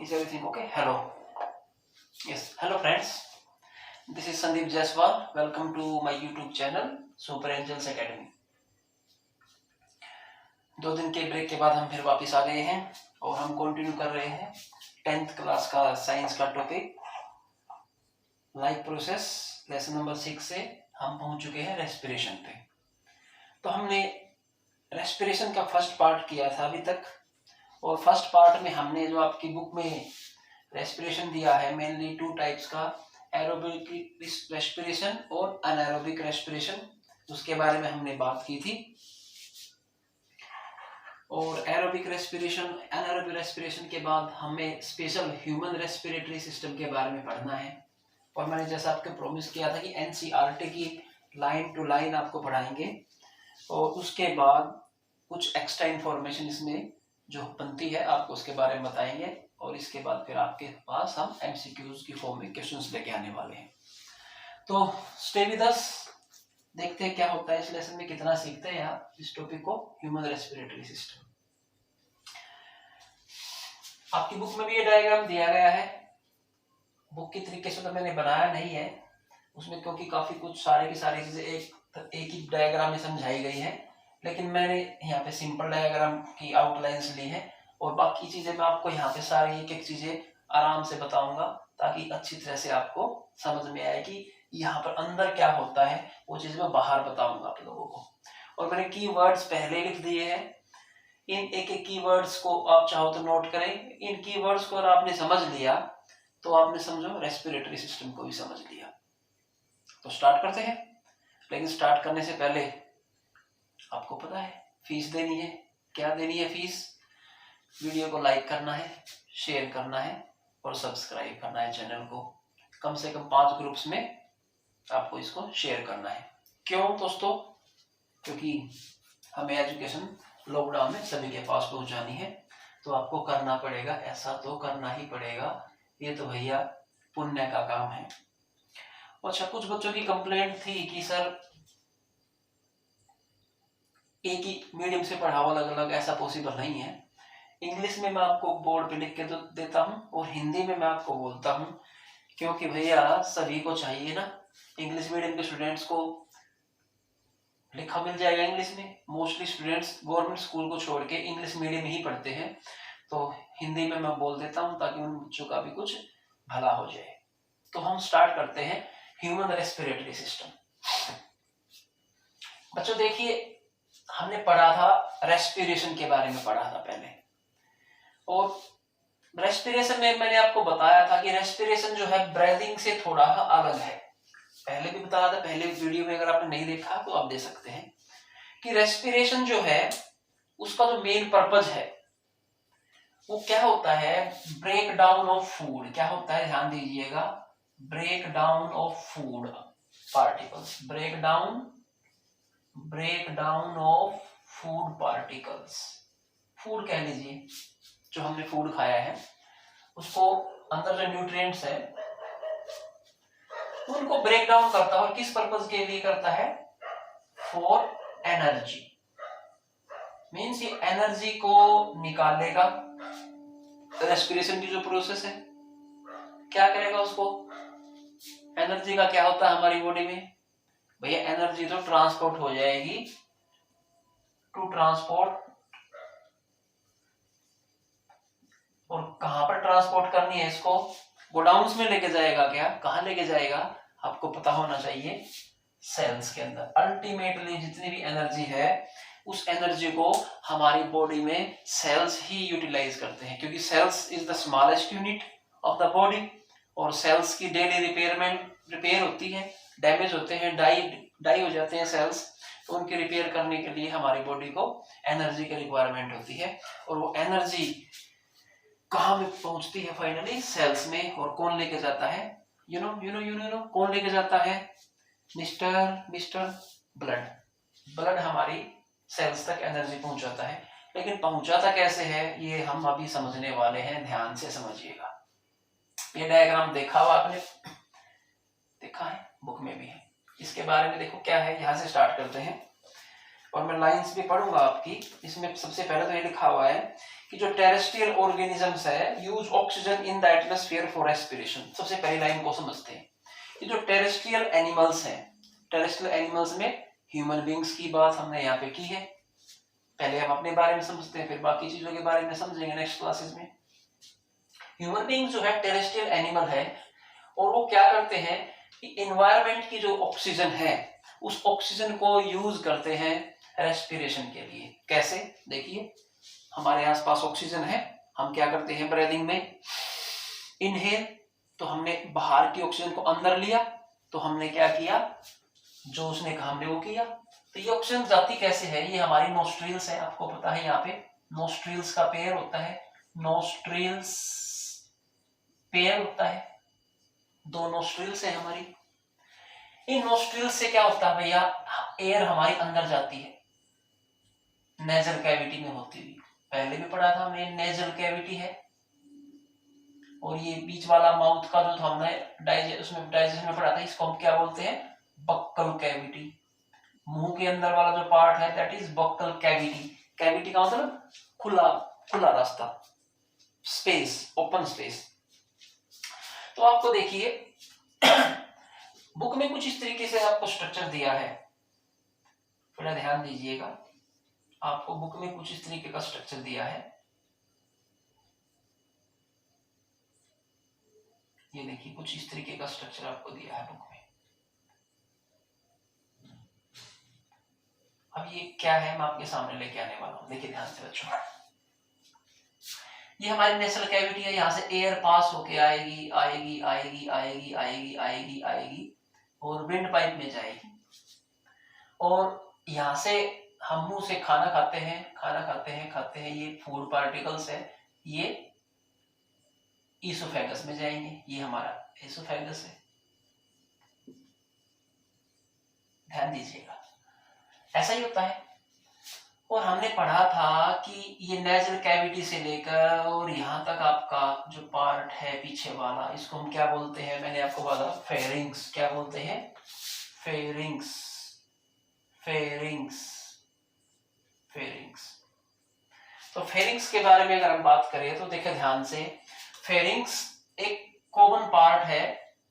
Is everything okay? Hello. Yes. Hello friends. This is Sandeep Jaiswal. Welcome to my YouTube channel Super Angels Academy. 2 दिन के break के बाद हम फिर वापस आ गए हैं और हम कंटिन्यू कर रहे हैं 10th क्लास का साइंस का topic life process. Lesson number 6 से हम पहुंच चुके हैं रेस्पिरेशन पे। तो हमने रेस्पिरेशन का फर्स्ट पार्ट किया था अभी तक, और फर्स्ट पार्ट में हमने जो आपकी बुक में रेस्पिरेशन दिया है मेनली 2 टाइप्स का, एरोबिक रेस्पिरेशन और अनएरोबिक रेस्पिरेशन, उसके बारे में हमने बात की थी। और एरोबिक रेस्पिरेशन अनएरोबिक रेस्पिरेशन के बाद हमें स्पेशल ह्यूमन रेस्पिरेटरी सिस्टम के बारे में पढ़ना है। और मैंने जैसा आपको प्रॉमिस किया था कि एनसीईआरटी की लाइन टू लाइन आपको पढ़ाएंगे, और उसके बाद कुछ एक्स्ट्रा इंफॉर्मेशन इसमें जो बनती है आपको उसके बारे में बताएंगे, और इसके बाद फिर आपके पास हम एमसीक्यूज की फॉर्म में क्वेश्चंस लेके आने वाले हैं। तो स्टे विद अस, देखते हैं क्या होता है इस लेसन में, कितना सीखते हैं आप इस टॉपिक को, ह्यूमन रेस्पिरेटरी सिस्टम। आपकी बुक में भी ये डायग्राम दिया गया है। बुक की तरीके से तो मैंने बनाया नहीं है उसमें, क्योंकि काफी कुछ सारी की सारी चीजें एक ही डायग्राम में समझाई गई है, लेकिन मैंने यहाँ पे सिंपल डायग्राम की आउटलाइंस ली है, और बाकी चीजें मैं आपको यहाँ पे सारी एक एक चीजें आराम से बताऊंगा, ताकि अच्छी तरह से आपको समझ में आए कि यहाँ पर अंदर क्या होता है। वो चीज मैं बाहर बताऊंगा आप लोगों को। और मैंने की वर्ड्स पहले लिख दिए हैं। इन एक एक की वर्ड्स को आप चाहो तो नोट करें। इन की वर्ड्स को अगर आपने समझ लिया तो आपने समझो रेस्पिरेटरी सिस्टम को भी समझ लिया। तो स्टार्ट करते हैं, लेकिन स्टार्ट करने से पहले आपको पता है फीस देनी है। क्या देनी है फीस? वीडियो को लाइक करना है, शेयर करना है और सब्सक्राइब करना है चैनल को। कम से कम 5 ग्रुप्स में आपको इसको शेयर करना है। क्यों दोस्तों? क्योंकि हमें एजुकेशन लॉकडाउन में सभी के पास पहुंचानी है, तो आपको करना पड़ेगा, ऐसा तो करना ही पड़ेगा। ये तो भैया पुण्य का काम है। अच्छा, कुछ बच्चों की कंप्लेंट थी कि सर एक ही मीडियम से पढ़ाओ अलग अलग, ऐसा पॉसिबल नहीं है। इंग्लिश में मैं आपको बोर्ड पे लिख के तो देता हूँ, और हिंदी में मैं आपको बोलता हूँ, क्योंकि भैया सभी को चाहिए ना। इंग्लिश मीडियम के स्टूडेंट्स को लिखा मिल जाएगा इंग्लिश में। मोस्टली स्टूडेंट्स गवर्नमेंट स्कूल को छोड़ के इंग्लिश मीडियम ही पढ़ते हैं, तो हिंदी में मैं बोल देता हूँ ताकि उन बच्चों का भी कुछ भला हो जाए। तो हम स्टार्ट करते हैं ह्यूमन रेस्पिरेटरी सिस्टम। बच्चों देखिए, हमने पढ़ा था रेस्पिरेशन के बारे में पढ़ा था पहले, और रेस्पिरेशन में मैंने आपको बताया था कि रेस्पिरेशन जो है ब्रीदिंग से थोड़ा अलग है। पहले भी बताया था, पहले वीडियो में अगर आपने नहीं देखा तो आप देख सकते हैं कि रेस्पिरेशन जो है उसका जो मेन पर्पज है वो क्या होता है, ब्रेक डाउन ऑफ फूड। क्या होता है, ध्यान दीजिएगा, break down of food particles, break down of food particles. Food कह लीजिए, जो हमने फूड खाया है उसको अंदर जो न्यूट्रिएंट्स है उनको ब्रेक डाउन करता है। और किस पर्पज के लिए करता है? For energy. मीन्स ये एनर्जी को निकालेगा। रेस्पिरेशन की जो प्रोसेस है क्या करेगा उसको? एनर्जी का क्या होता है हमारी बॉडी में भैया? एनर्जी तो ट्रांसपोर्ट हो जाएगी टू ट्रांसपोर्ट, और कहां पर ट्रांसपोर्ट करनी है इसको? गोडाउन्स में लेके जाएगा। क्या, कहां लेके जाएगा आपको पता होना चाहिए, सेल्स के अंदर। अल्टीमेटली जितनी भी एनर्जी है उस एनर्जी को हमारी बॉडी में सेल्स ही यूटिलाइज करते हैं, क्योंकि cells is the smallest unit of the body, और सेल्स की डेली रिपेयर होती है, डैमेज होते हैं, डाई हो जाते हैं सेल्स, तो उनकी रिपेयर करने के लिए हमारी बॉडी को एनर्जी की रिक्वायरमेंट होती है। और वो एनर्जी कहां में पहुंचती है? फाइनली सेल्स में। और कौन लेके जाता है? यू नो कौन लेके जाता है? मिस्टर ब्लड हमारी सेल्स तक एनर्जी पहुंचाता है। लेकिन पहुंचाता कैसे है ये हम अभी समझने वाले हैं, ध्यान से समझिएगा। ये डायग्राम देखा हुआ आपने? देखा है, बुक में भी है। इसके बारे में देखो क्या है, यहां से स्टार्ट करते हैं। और मैं लाइंस भी पढ़ूंगा आपकी। इसमें सबसे पहले तो ये लिखा हुआ है कि जो टेरेस्ट्रियल ऑर्गेनिजम्स है use oxygen in the atmosphere for respiration. सबसे पहली लाइन को समझते हैं। ये जो टेरेस्ट्रियल एनिमल्स हैं, टेरेस्ट्रियल एनिमल्स में ह्यूमन बींग्स की बात हमने यहाँ पे की है। पहले हम अपने बारे में समझते हैं, फिर बाकी चीजों के बारे में समझेंगे नेक्स्ट क्लासेस में। ह्यूमन बींग जो है टेरेस्ट्रियल एनिमल है, और वो क्या करते हैं कि एनवायरनमेंट की जो ऑक्सीजन है उस ऑक्सीजन को यूज करते हैं रेस्पिरेशन के लिए। कैसे? देखिए, हमारे आसपास ऑक्सीजन है, हम क्या करते हैं ब्रीदिंग में, इनहेल, तो हमने बाहर की ऑक्सीजन को अंदर लिया, तो हमने क्या किया, जो उसने कहा हमने वो किया। तो ये ऑक्सीजन जाती कैसे है? ये हमारी नोस्ट्रिल्स है, आपको पता है यहाँ पे नोस्ट्रिल्स का पेयर होता है, नोस्ट्रिल्स पेयर होता है, दो नोस्ट्रिल्स है हमारी। इन नोस्ट्रिल्स से क्या होता है भैया, एयर हमारी अंदर जाती है नेजल कैविटी में होती हुई। पहले भी पढ़ा था हमने, नेजल कैविटी है, और ये बीच वाला माउथ का जो था हमने उसमें डाइजेशन में पढ़ा था, इसको हम क्या बोलते हैं, बक्कल कैविटी। मुंह के अंदर वाला जो पार्ट है that is buccal cavity. Cavity का मतलब खुला खुला रास्ता, स्पेस, ओपन स्पेस। तो आपको देखिए बुक में कुछ इस तरीके से आपको स्ट्रक्चर दिया है, थोड़ा ध्यान दीजिएगा। आपको बुक में कुछ इस तरीके का स्ट्रक्चर दिया है, ये देखिए कुछ इस तरीके का स्ट्रक्चर आपको दिया है बुक में। अब ये क्या है मैं आपके सामने लेके आने वाला हूं, देखिए ध्यान से बच्चों। ये हमारी नेसल कैविटी है, यहाँ से एयर पास होके आएगी आएगी आएगी आएगी आएगी आएगी आएगी और विंड पाइप में जाएगी, और यहाँ से हम मुंह से खाना खाते हैं, खाते हैं, ये फूड पार्टिकल्स है, ये ईसोफेगस में जाएंगे, ये हमारा ईसोफेगस है, ध्यान दीजिएगा, ऐसा ही होता है। और हमने पढ़ा था कि ये नेजल कैविटी से लेकर और यहाँ तक आपका जो पार्ट है पीछे वाला, इसको हम क्या बोलते हैं, मैंने आपको बताया फेरिंग्स। क्या बोलते हैं? Pharynx, pharynx, pharynx. तो फेरिंग्स के बारे में अगर हम बात करें तो देखिए ध्यान से, फेरिंग्स एक कॉमन पार्ट है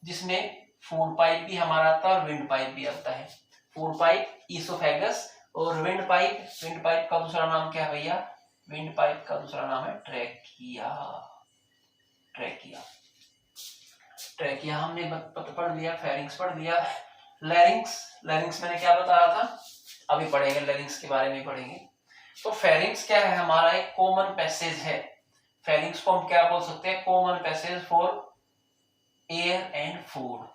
जिसमें फूड पाइप भी हमारा आता है और विंड पाइप भी आता है। फूड पाइप, ईसोफेगस, और विंड पाइप, विंड पाइप का दूसरा नाम क्या है भैया? विंड पाइप का दूसरा नाम है ट्रैकिया। ट्रैकिया, ट्रैकिया हमने पढ़ लिया, फेरिंग्स पढ़ लिया। लैरिंग्स, लैरिंग्स मैंने क्या बताया था, अभी पढ़ेंगे, लैरिंग्स के बारे में पढ़ेंगे। तो फेरिंग्स क्या है? हमारा एक कॉमन पैसेज है। फेरिंग्स को हम क्या बोल सकते हैं? Common passage for air and food.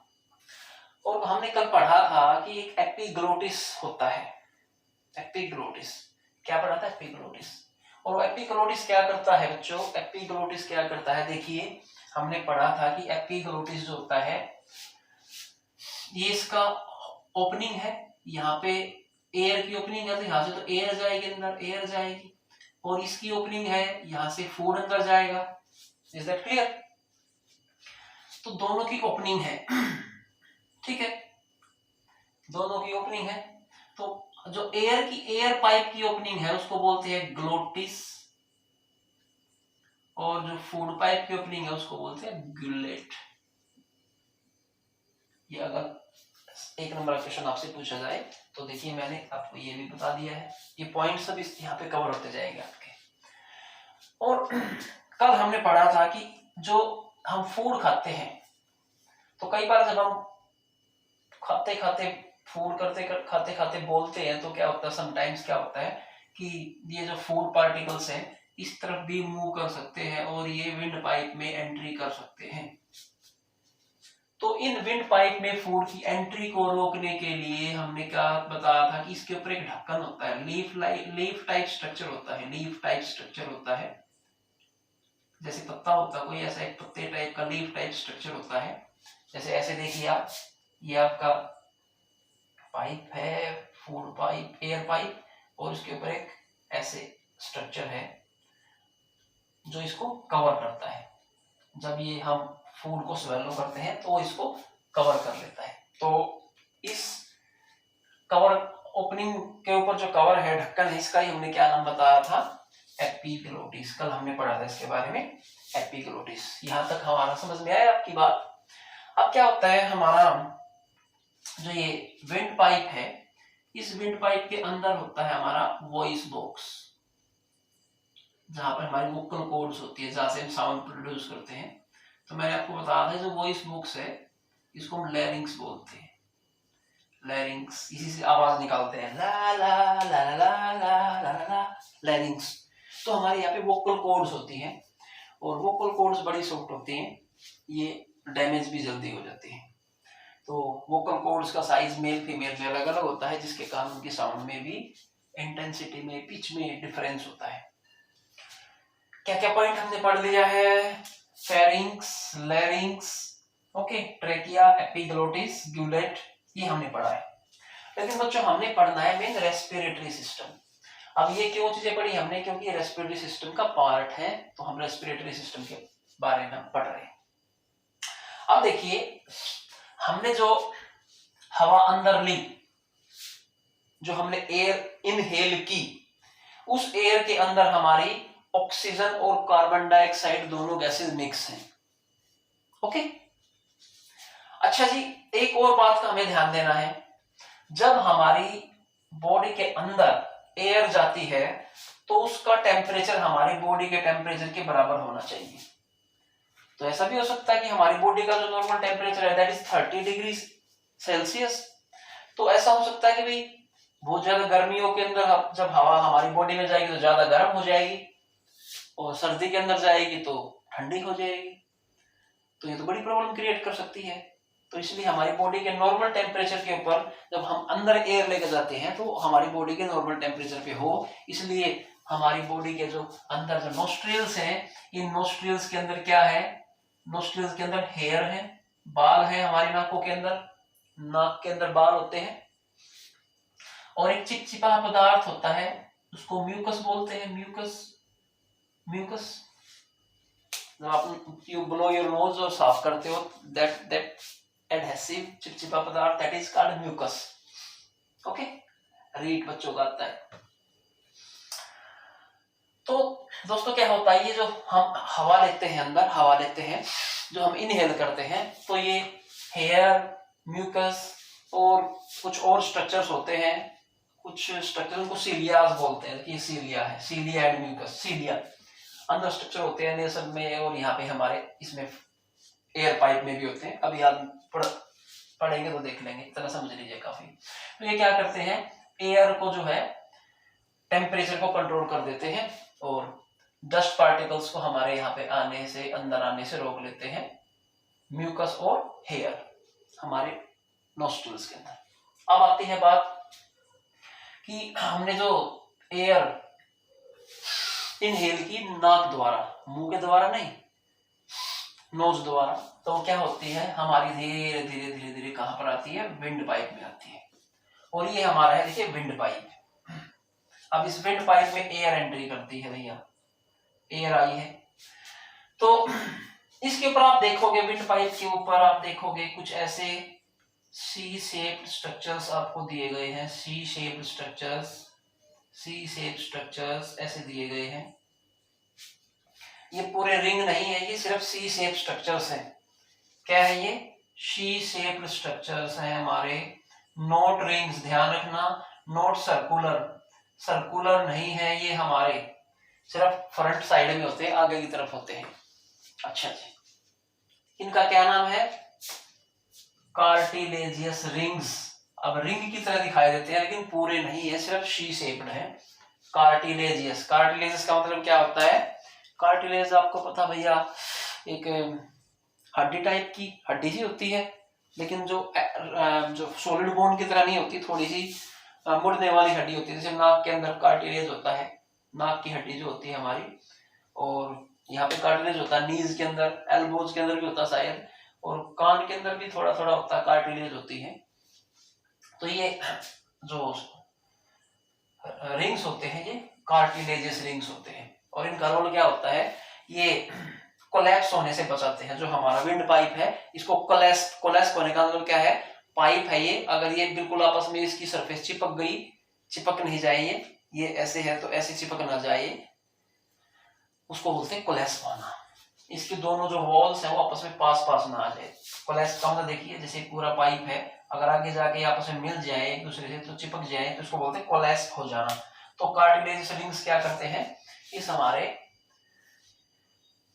और हमने कल पढ़ा था कि एक एपिग्लोटिस होता है, एपिग्लोटिस। क्या पढ़ा था? एपिग्लोटिस। और एपिग्लोटिस क्या करता है बच्चों? एपिग्लोटिस क्या करता है, देखिए हमने पढ़ा था कि एपिग्लोटिस जो होता है ये इसका ओपनिंग है, यहाँ पे एयर की ओपनिंग है, तो यहाँ से तो एयर जाएगी अंदर, एयर जाएगी, और इसकी ओपनिंग है, यहाँ से फूड अंदर जाएगा। Is that clear? तो दोनों की ओपनिंग है, ठीक है, दोनों की ओपनिंग है। तो जो एयर की, एयर पाइप की ओपनिंग है उसको बोलते हैं ग्लोटिस, और जो फूड पाइप की ओपनिंग है उसको बोलते हैं ग्यूलेट। ये अगर एक नंबर का क्वेश्चन आपसे पूछा जाए तो देखिए मैंने आपको ये भी बता दिया है, ये पॉइंट सब इस यहाँ पे कवर होते जाएंगे आपके। और कल हमने पढ़ा था कि जो हम फूड खाते हैं, तो कई बार जब हम खाते खाते फूड खाते खाते बोलते हैं तो क्या होता है, समटाइम्स क्या होता है कि ये जो फूड पार्टिकल्स हैं इस तरफ भी मूव कर सकते हैं और ये विंड पाइप में एंट्री कर सकते हैं। तो इन विंड पाइप में फूड की एंट्री को रोकने के लिए हमने क्या बताया था कि इसके ऊपर एक ढक्कन होता है, लीफ टाइप स्ट्रक्चर होता है, लीफ टाइप स्ट्रक्चर होता है, जैसे पत्ता होता है कोई, ऐसा एक पत्ते टाइप का लीफ टाइप स्ट्रक्चर होता है। जैसे ऐसे देखिए आप, ये आपका पाइप है, फूड पाइप, एयर पाइप, और इसके ऊपर एक ऐसे स्ट्रक्चर है जो इसको कवर करता है। जब ये हम फूड को स्वेलो करते हैं तो इसको कवर कर लेता है। तो इस कवर ओपनिंग के ऊपर जो कवर है, ढक्कन है, इसका ही हमने क्या नाम बताया था, एपिग्लोटिस। कल हमने पढ़ा था इसके बारे में, एपिग्लोटिस। यहां तक हमारा समझ में आया आपकी बात। अब क्या होता है, हमारा जो ये विंड पाइप है, इस विंड पाइप के अंदर होता है हमारा वॉइस बॉक्स, जहां पर हमारी वोकल कॉर्ड्स होती है, जहां से हम साउंड प्रोड्यूस करते हैं। तो मैंने आपको बताया था जो वॉइस बॉक्स है, इसको हम लैरिंग्स बोलते हैं। लैरिंग्स, इसी से आवाज निकालते हैं, ला ला ला ला ला ला ला ला, लैरिंग्स। तो हमारे यहाँ पे वोकल कॉर्ड्स होती हैं, और वोकल कॉर्ड्स बड़ी सॉफ्ट होती हैं, ये डैमेज भी जल्दी हो जाती है। तो वोकल कॉर्ड्स का साइज मेल फीमेल में अलग अलग होता है, जिसके कारण उनकी साउंड में भी, इंटेंसिटी में, पिच में डिफरेंस होता है। क्या क्या पॉइंट हमने पढ़ लिया है, pharynx, larynx, okay, trachea, epiglottis, gullet, ये हमने पढ़ा है। लेकिन बच्चों हमने पढ़ना है मेन रेस्पिरेटरी सिस्टम। अब ये क्यों चीजें पढ़ी हमने, क्योंकि रेस्पिरेटरी सिस्टम का पार्ट है, तो हम रेस्पिरेटरी सिस्टम के बारे में पढ़ रहे हैं। अब देखिए, हमने जो हवा अंदर ली, जो हमने एयर इनहेल की, उस एयर के अंदर हमारी ऑक्सीजन और कार्बन डाइऑक्साइड दोनों गैसेस मिक्स हैं। ओके, अच्छा जी, एक और बात का हमें ध्यान देना है, जब हमारी बॉडी के अंदर एयर जाती है तो उसका टेम्परेचर हमारी बॉडी के टेम्परेचर के बराबर होना चाहिए। तो ऐसा भी हो सकता है कि हमारी बॉडी का जो नॉर्मल टेम्परेचर है दैट इज 30 डिग्री सेल्सियस। तो ऐसा हो सकता है कि भाई बहुत ज्यादा गर्मियों के अंदर जब हवा हमारी बॉडी में जाएगी तो ज्यादा गर्म हो जाएगी, और सर्दी के अंदर जाएगी तो ठंडी हो जाएगी। तो ये तो बड़ी प्रॉब्लम क्रिएट कर सकती है। तो इसलिए हमारी बॉडी के नॉर्मल टेम्परेचर के ऊपर जब हम अंदर एयर लेकर जाते हैं तो हमारी बॉडी के नॉर्मल टेम्परेचर पे हो, इसलिए हमारी बॉडी के जो अंदर जो नोस्ट्रिल्स हैं, इन नोस्ट्रिल्स के अंदर क्या है, नोस्ट्रिल्स के अंदर हेयर है, बाल है, हमारी नाकों के अंदर, नाक के अंदर बाल होते हैं, और एक चिपचिपा पदार्थ होता है, उसको म्यूकस बोलते हैं। म्यूकस, म्यूकस जब आप यू ब्लो योर नोज और साफ करते हो, दैट एडहेसिव चिपचिपा पदार्थ, that is called mucus. Okay, read बच्चों का आता है। तो दोस्तों क्या होता है, ये जो हम हवा लेते हैं, अंदर हवा लेते हैं, जो हम इनहेल करते हैं, तो ये हेयर, म्यूकस और कुछ और स्ट्रक्चर्स होते हैं, कुछ स्ट्रक्चर उनको सीलियाज बोलते हैं, कि सीलिया है, सीलिया एंड म्यूकस, सीलिया अंदर स्ट्रक्चर होते हैं नेसल में, और यहाँ पे हमारे इसमें एयर पाइप में भी होते हैं। अभी आप पढ़ेंगे तो देख लेंगे, इतना समझ लीजिए काफी। तो ये क्या करते हैं, एयर को जो है टेम्परेचर को कंट्रोल कर देते हैं, और डस्ट पार्टिकल्स को हमारे यहाँ पे आने से, अंदर आने से रोक लेते हैं, म्यूकस और हेयर हमारे नोस्ट्रिल्स के अंदर। अब आती है बात कि हमने जो एयर इनहेल की नाक द्वारा, मुंह के द्वारा नहीं, नोज द्वारा, तो क्या होती है, हमारी धीरे धीरे धीरे धीरे कहां पर आती है, विंड पाइप में आती है। और ये हमारा है, देखिए विंड पाइप। अब इस विंड पाइप में एयर एंट्री करती है भैया, एयर आई है। तो इसके ऊपर आप देखोगे, विंड पाइप के ऊपर आप देखोगे कुछ ऐसे सी शेप्ड स्ट्रक्चर्स आपको दिए गए हैं, सी शेप्ड स्ट्रक्चर्स, सी शेप स्ट्रक्चर्स ऐसे दिए गए हैं। ये पूरे रिंग नहीं है, ये सिर्फ सी शेप स्ट्रक्चर्स हैं। क्या है ये, सी शेप्ड स्ट्रक्चर्स हैं हमारे, नॉट रिंग्स, ध्यान रखना, नॉट सर्कुलर, सर्कुलर नहीं है ये, हमारे सिर्फ फ्रंट साइड में होते हैं, आगे की तरफ होते हैं। अच्छा जी, इनका क्या नाम है, कार्टिलेजियस रिंग्स। अब रिंग की तरह दिखाई देते हैं लेकिन पूरे नहीं है, सिर्फ शी शेप्ड है, कार्टिलेजियस। कार्टिलेजियस का मतलब क्या होता है, कार्टिलेज आपको पता भैया, एक हड्डी टाइप की हड्डी सी होती है, लेकिन जो सॉलिड बोन की तरह नहीं होती, थोड़ी सी मुड़ने वाली हड्डी होती है। जैसे नाक के अंदर कार्टिलेज होता है, नाक की हड्डी जो होती है हमारी, और यहाँ पे कार्टिलेज होता है, नीज के अंदर, एल्बोज के अंदर भी होता है शायद, और कान के अंदर भी थोड़ा थोड़ा होता है, कार्टिलेज होती है। तो ये जो रिंग्स होते हैं, ये कार्टिलेजियस रिंग्स होते हैं, और इनका रोल क्या होता है, ये कोलैप्स होने से बचाते हैं। जो हमारा विंड पाइप है, इसको कोलैप्स होने का मतलब क्या है, पाइप है ये, अगर ये बिल्कुल आपस में इसकी सरफेस चिपक गई, चिपक नहीं जाए, ये ऐसे है तो ऐसे चिपक ना जाए, उसको बोलते हैं कोलेस पाना। इसके दोनों जो वॉल्स है वो आपस में पास पास ना आ जाए। कोलेस का मतलब देखिए, जैसे पूरा पाइप है, अगर आगे जाके आपस में मिल जाए एक दूसरे से तो चिपक जाए, तो इसको बोलते हैं कोलेस हो जाना। तो कार्टिलेज रिंग्स क्या करते हैं, इस हमारे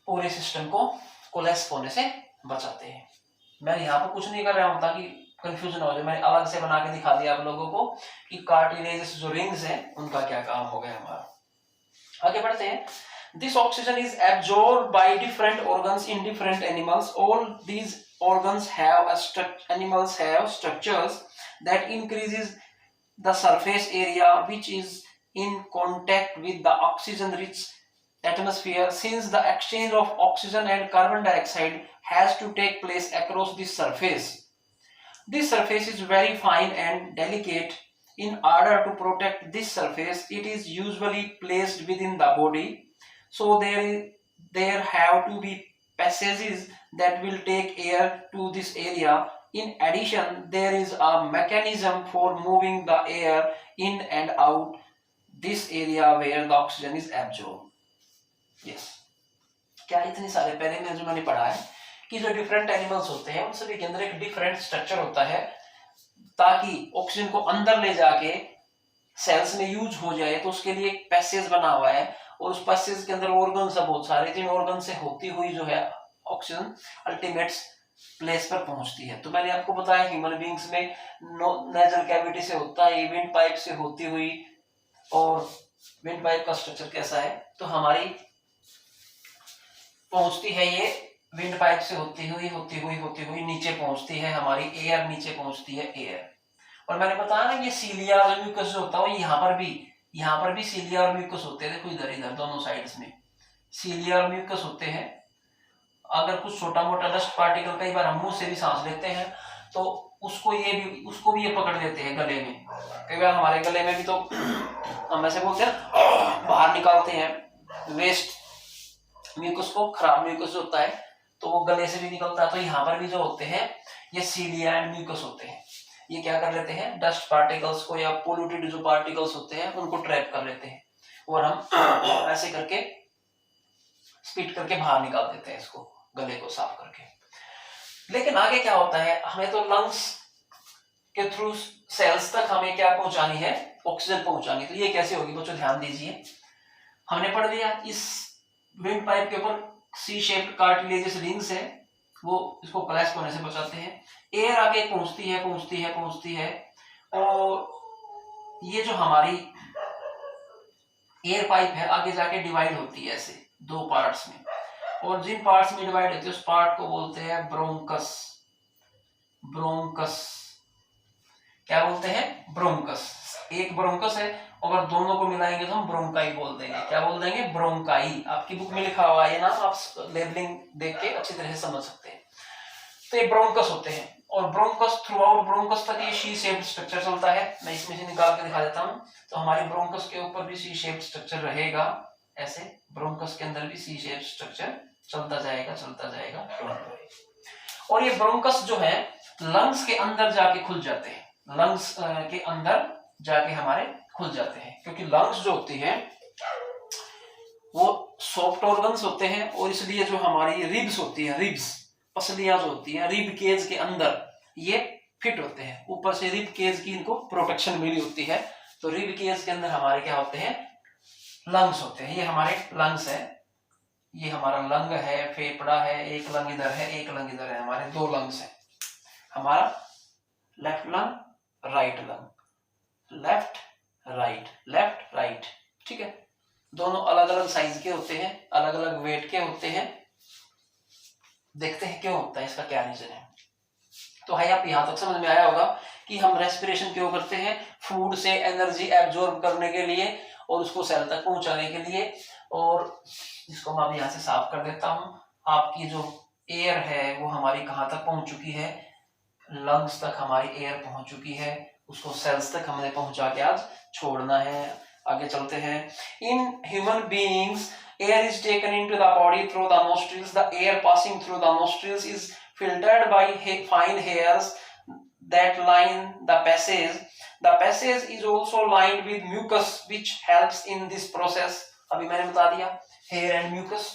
पूरे सिस्टम को कोलेस होने से बचाते हैं। मैं यहाँ पर कुछ नहीं कर रहा हूँ ताकि कंफ्यूजन हो जाए, मैंने अलग से बना के दिखा दिया आप लोगों को कि कार्टिलेज जो रिंग्स हैं उनका क्या काम हो गया हमारा। आगे बढ़ते हैं। This oxygen is absorbed by different organs in different animals. All these organs have animals have structures that increases the surface area which is in contact with the oxygen-rich atmosphere. Since the exchange of oxygen and carbon dioxide has to take place across this surface is very fine and delicate. In order to protect this surface, it is usually placed within the body. So there have to be passages that will take air to this area. In addition, there is a mechanism for moving the air in and out this area where the oxygen is absorbed. Yes. क्या इतने सारे पहले में जो मैंने पढ़ा है कि जो डिफरेंट एनिमल्स होते हैं उन सभी के अंदर एक डिफरेंट स्ट्रक्चर होता है ताकि ऑक्सीजन को अंदर ले जाके सेल्स में यूज हो जाए, तो उसके लिए एक पैसेज बना हुआ है और उस पैसेज के अंदर ऑर्गन सब बहुत सारे, जिन ऑर्गन से होती हुई जो है ऑक्सीजन अल्टीमेट प्लेस पर पहुंचती है। तो मैंने आपको बताया ह्यूमन बींग्स में नेजल कैविटी से होता है, विंड पाइप से होती हुई, और विंड पाइप का स्ट्रक्चर कैसा है, तो हमारी पहुंचती है ये विंड पाइप से होती हुई नीचे पहुंचती है हमारी एयर, नीचे पहुंचती है एयर। और मैंने बताया ना ये सीलिया और म्यूकस जो होता है यहाँ पर भी सीलिया और म्यूकस होते हैं। देखो इधर दोनों साइड्स में सीलिया और म्यूकस होते हैं। अगर कुछ छोटा मोटा डस्ट पार्टिकल, कई बार हम मुंह से भी सांस लेते हैं तो उसको भी ये पकड़ लेते हैं गले में। कई बार हमारे गले में भी तो हम ऐसे बोलते हैं बाहर निकालते हैं वेस्ट म्यूकस को, खराब म्यूकस होता है तो वो गले से भी निकलता है। तो यहाँ पर भी जो होते हैं ये सीलिया एंड म्यूकस होते हैं। ये क्या कर लेते हैं, डस्ट पार्टिकल्स को या पोल्यूटेड जो पार्टिकल्स होते हैं उनको ट्रैप कर लेते हैं और हम ऐसे करके स्पीट करके बाहर निकाल देते हैं इसको, गले को साफ करके। लेकिन आगे क्या होता है, हमें तो लंग्स के थ्रू सेल्स तक हमें क्या पहुंचानी है, ऑक्सीजन पहुंचानी। तो ये कैसे होगी बच्चों, ध्यान दीजिए। हमने पढ़ लिया इस विंड पाइप के ऊपर सी शेप्ड कार्टिलेजस रिंग्स है, वो इसको कोलैप्स होने से बचाते हैं। एयर आगे पहुंचती है और ये जो हमारी एयर पाइप है आगे जाके डिवाइड होती है ऐसे दो पार्ट्स में, और जिन पार्ट्स में डिवाइड होती है उस पार्ट को बोलते हैं ब्रोंकस। क्या बोलते हैं, ब्रोंकस। एक ब्रोंकस है, अगर दोनों को मिलाएंगे तो हम ब्रोंकाई बोल देंगे। क्या बोल देंगे, ब्रोंकाई। आपकी बुक में लिखा हुआ है ना, आप लेबलिंग देख के अच्छी तरह से समझ सकते हैं। तो ये ब्रोंकस होते हैं और ब्रोंकस थ्रू आउट ब्रोंकस तक ये सी शेप्ड स्ट्रक्चर चलता है। मैं इसमें से निकाल के दिखा देता हूं। तो हमारे ब्रोंकस के ऊपर भी सी शेप्ड स्ट्रक्चर रहेगा, ऐसे ब्रोंकस के अंदर भी सी शेप्ड स्ट्रक्चर चलता जाएगा। और ये ब्रोंकस जो है लंग्स के अंदर जाके खुल जाते हैं, लंग्स के अंदर जाके हमारे खुल जाते हैं, क्योंकि लंग्स जो होती है वो सॉफ्ट ऑर्गन्स होते हैं और इसलिए जो हमारी रिब्स होती है, रिब्स पसलियां जो होती है रिब केज के अंदर ये फिट होते हैं। ऊपर से रिब केज की इनको प्रोटेक्शन मिली होती है। तो रिब केज के अंदर हमारे क्या होते हैं, लंग्स होते हैं। ये हमारे लंग्स है, ये हमारा लंग है, फेफड़ा है, एक लंग इधर है, एक लंग इधर है, हमारे दो लंग्स है। हमारा left lung, right lung, left right, ठीक है। दोनों अलग अलग साइज के होते हैं, अलग अलग वेट के होते हैं। देखते हैं क्यों होता है, इसका क्या रीजन है। तो है आप यहां तक समझ में आया होगा कि हम रेस्पिरेशन क्यों करते हैं, फूड से एनर्जी एब्जॉर्ब करने के लिए और उसको सेल तक पहुंचाने के लिए। और इसको मैं यहां से साफ कर देता हूं। आपकी जो एयर है वो हमारी कहां तक पहुंच चुकी है, लंग्स तक हमारी एयर पहुंच चुकी है, उसको सेल्स तक हमने पहुंचा के आज छोड़ना है। आगे चलते हैं। In human beings air is taken into the body through the nostrils. The air passing through the nostrils is filtered by fine hairs that line the passage. The passage is also lined with mucus which helps in this process. अभी मैंने बता दिया hair and mucus.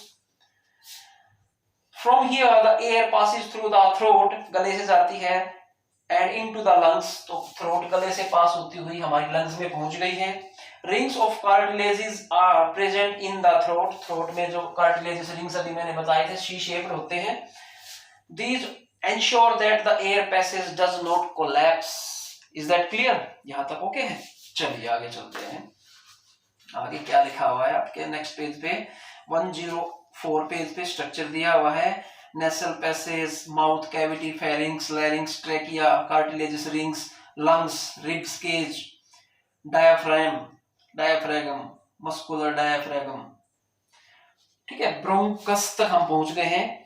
From here the air passes through the throat, गले से जाती है, and into the lungs, तो throat गले से पास होती हुई हमारी lungs में पहुंच गई है. Rings of cartilages are present in the throat. throat में जो cartilages rings अभी मैंने बताए थे C shaped होते हैं. These ensure that the air passage does not collapse. Is that clear? यहाँ तक ओके है. चलिए आगे चलते हैं. आगे क्या लिखा हुआ है आपके नेक्स्ट पेज पे 104 पेज पे स्ट्रक्चर दिया हुआ है. Nasal passage, mouth cavity, pharynx, larynx, trachea, cartilaginous rings, lungs, ribs cage, diaphragm, muscular diaphragm. ठीक है, ब्रोंकस तक हम पहुंच गए हैं.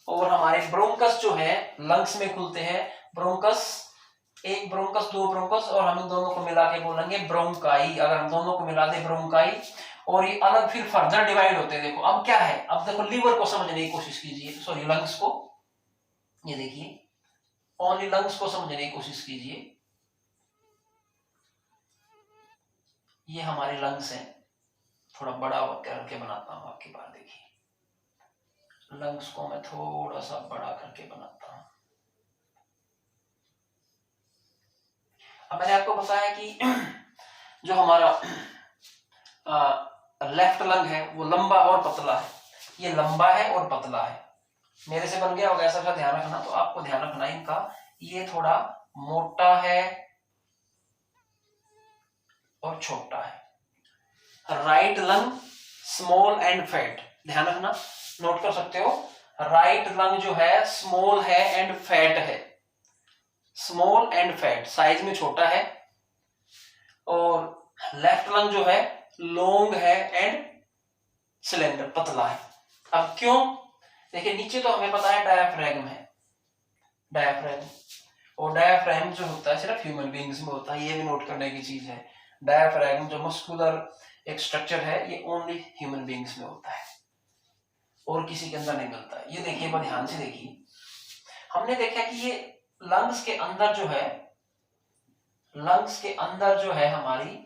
और हमारे ब्रोंकस जो है लंग्स में खुलते हैं. ब्रोंकस, एक ब्रोंकस, दो ब्रोंकस, और हम इन दोनों को मिला के बोलेंगे ब्रोंकाई. अगर हम दोनों को मिला दें ब्रोंकाई, और ये अलग फिर फर्दर डिवाइड होते हैं. देखो अब क्या है, अब देखो लीवर को समझने की कोशिश कीजिए, सॉरी लंग्स को. ये देखिए ओनली लंग्स को समझने की कोशिश कीजिए. ये हमारे लंग्स हैं. थोड़ा बड़ा करके बनाता हूं आपकी बात. देखिए लंग्स को मैं थोड़ा सा बड़ा करके बनाता हूं. अब मैंने आपको बताया कि जो हमारा लेफ्ट लंग है वो लंबा और पतला है. ये लंबा है और पतला है. मेरे से बन गया होगा ऐसा ध्यान रखना. तो आपको ध्यान रखना इनका, ये थोड़ा मोटा है और छोटा है. Right lung small and fat. ध्यान रखना, नोट कर सकते हो. राइट लंग जो है स्मॉल है एंड फैट है. स्मॉल एंड फैट, साइज में छोटा है. और लेफ्ट लंग जो है लॉन्ग है एंड सिलेंडर, पतला है. अब क्यों? देखिए नीचे तो हमें पता है डायाफ्रागम है. डायाफ्रागम, और डायाफ्रागम जो होता है सिर्फ ह्यूमन बीइंग्स में होता है. ये भी नोट करने की चीज है. डायाफ्रागम जो मस्कुलर एक स्ट्रक्चर है ये ओनली ह्यूमन बीइंग्स में होता है और किसी के अंदर नहीं मिलता है. ये देखिए बहुत ध्यान से देखिए. हमने देखा कि ये लंग्स के अंदर जो है, लंग्स के अंदर जो है हमारी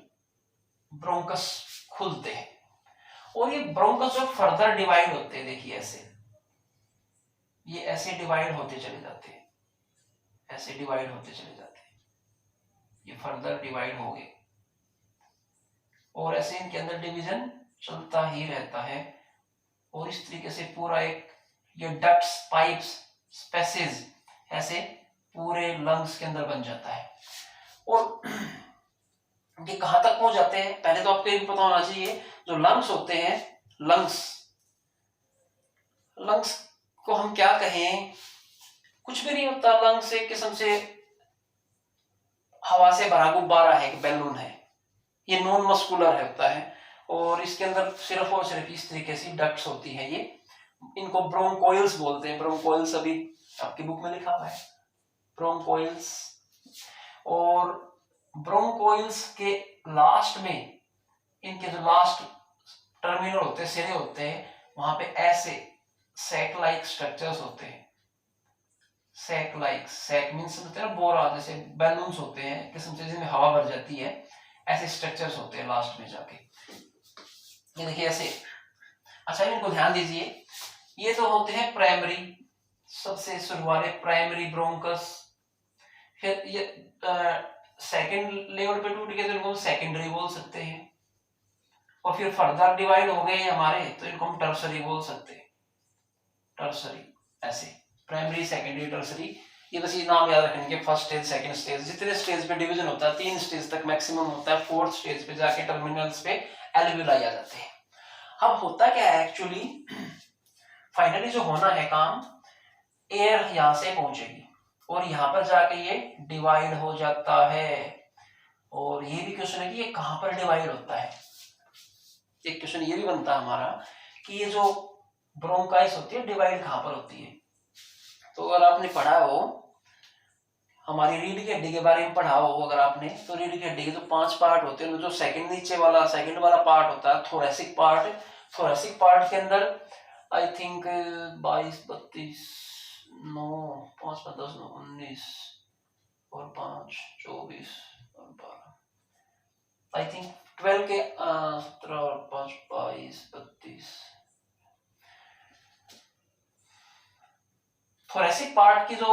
ब्रोंकस खुलते हैं. और ये ब्रोंकस जो फर्दर डिवाइड होते हैं, देखिए ऐसे, ये ऐसे डिवाइड होते चले जाते हैं. ऐसे डिवाइड होते चले जाते हैं. ये फर्दर डिवाइड हो गए और ऐसे इनके अंदर डिवीजन चलता ही रहता है. और इस तरीके से पूरा एक ये डक्ट्स, पाइप्स, स्पेसेस ऐसे पूरे लंग्स के अंदर बन जाता है. और ये कहां तक पहुंच जाते हैं? पहले तो आपको ये भी पता होना चाहिए, जो लंग्स होते हैं, लंग्स को हम क्या कहें, कुछ भी नहीं होता. लंग्स एक किस्म से हवा से भरा गुब्बारा है, एक बैलून है. ये नॉन मस्कुलर होता है और इसके अंदर सिर्फ और सिर्फ इस तरीके से डक्ट्स होती है. ये इनको ब्रोंकोइल्स बोलते हैं. ब्रोंकोइल्स अभी आपकी बुक में लिखा हुआ है, ब्रोंकोइल्स. और ब्रोंकोइल्स के लास्ट में, इनके जो लास्ट टर्मिनल होते हैं, सिरे होते हैं, वहां पे ऐसे सैक लाइक स्ट्रक्चर्स होते हैं. सैक लाइक, सैक मींस होते हैं बोरा, जैसे बैलून्स होते हैं किस्म से जिसमें हवा भर जाती है. ऐसे स्ट्रक्चर्स होते हैं लास्ट में जाके. ये देखिए ऐसे. अच्छा इनको ध्यान दीजिए, ये तो होते हैं प्राइमरी, सबसे शुरू वाले प्राइमरी ब्रोंकस. फिर ये सेकंड लेवल पे टूट गए तो इनको सेकेंडरी बोल सकते हैं. और फिर फर्दर डिवाइड हो गए हमारे तो इनको हम टर्सरी बोल सकते हैं. टर्सरी, ऐसे प्राइमरी, सेकेंडरी, टर्सरी. ये बस ये नाम याद रखने के. फर्स्ट स्टेज, सेकंड स्टेज, जितने स्टेज पे डिवीजन होता है 3 स्टेज तक मैक्सिमम होता है. 4th स्टेज पे जाके टर्मिनल्स पे एल्वियोलाई आ जाते हैं. अब होता क्या है एक्चुअली, फाइनली जो होना है काम, एयर यहां से पहुंचेगी और यहां पर जाके ये डिवाइड हो जाता है. और ये भी क्वेश्चन है कि ये कहां पर डिवाइड होता है. एक क्वेश्चन ये भी बनता है हमारा कि ये जो ब्रोंकाइस होती है डिवाइड कहां पर होती है. तो अगर आपने पढ़ा हो, हमारी रीढ़ की हड्डी के बारे में पढ़ा हो अगर आपने, तो रीढ़ की हड्डी के तो 5 पार्ट होते हैं. जो सेकंड नीचे वाला, सेकंड वाला पार्ट होता है थोरेसिक पार्ट. थोरेसिक पार्ट के अंदर आई थिंक 22, 32, 9, 5, 10, 19, और 5 24 और 12 आई थिंक 12 के 17 और 5 22 32। थोरेसिक पार्ट की जो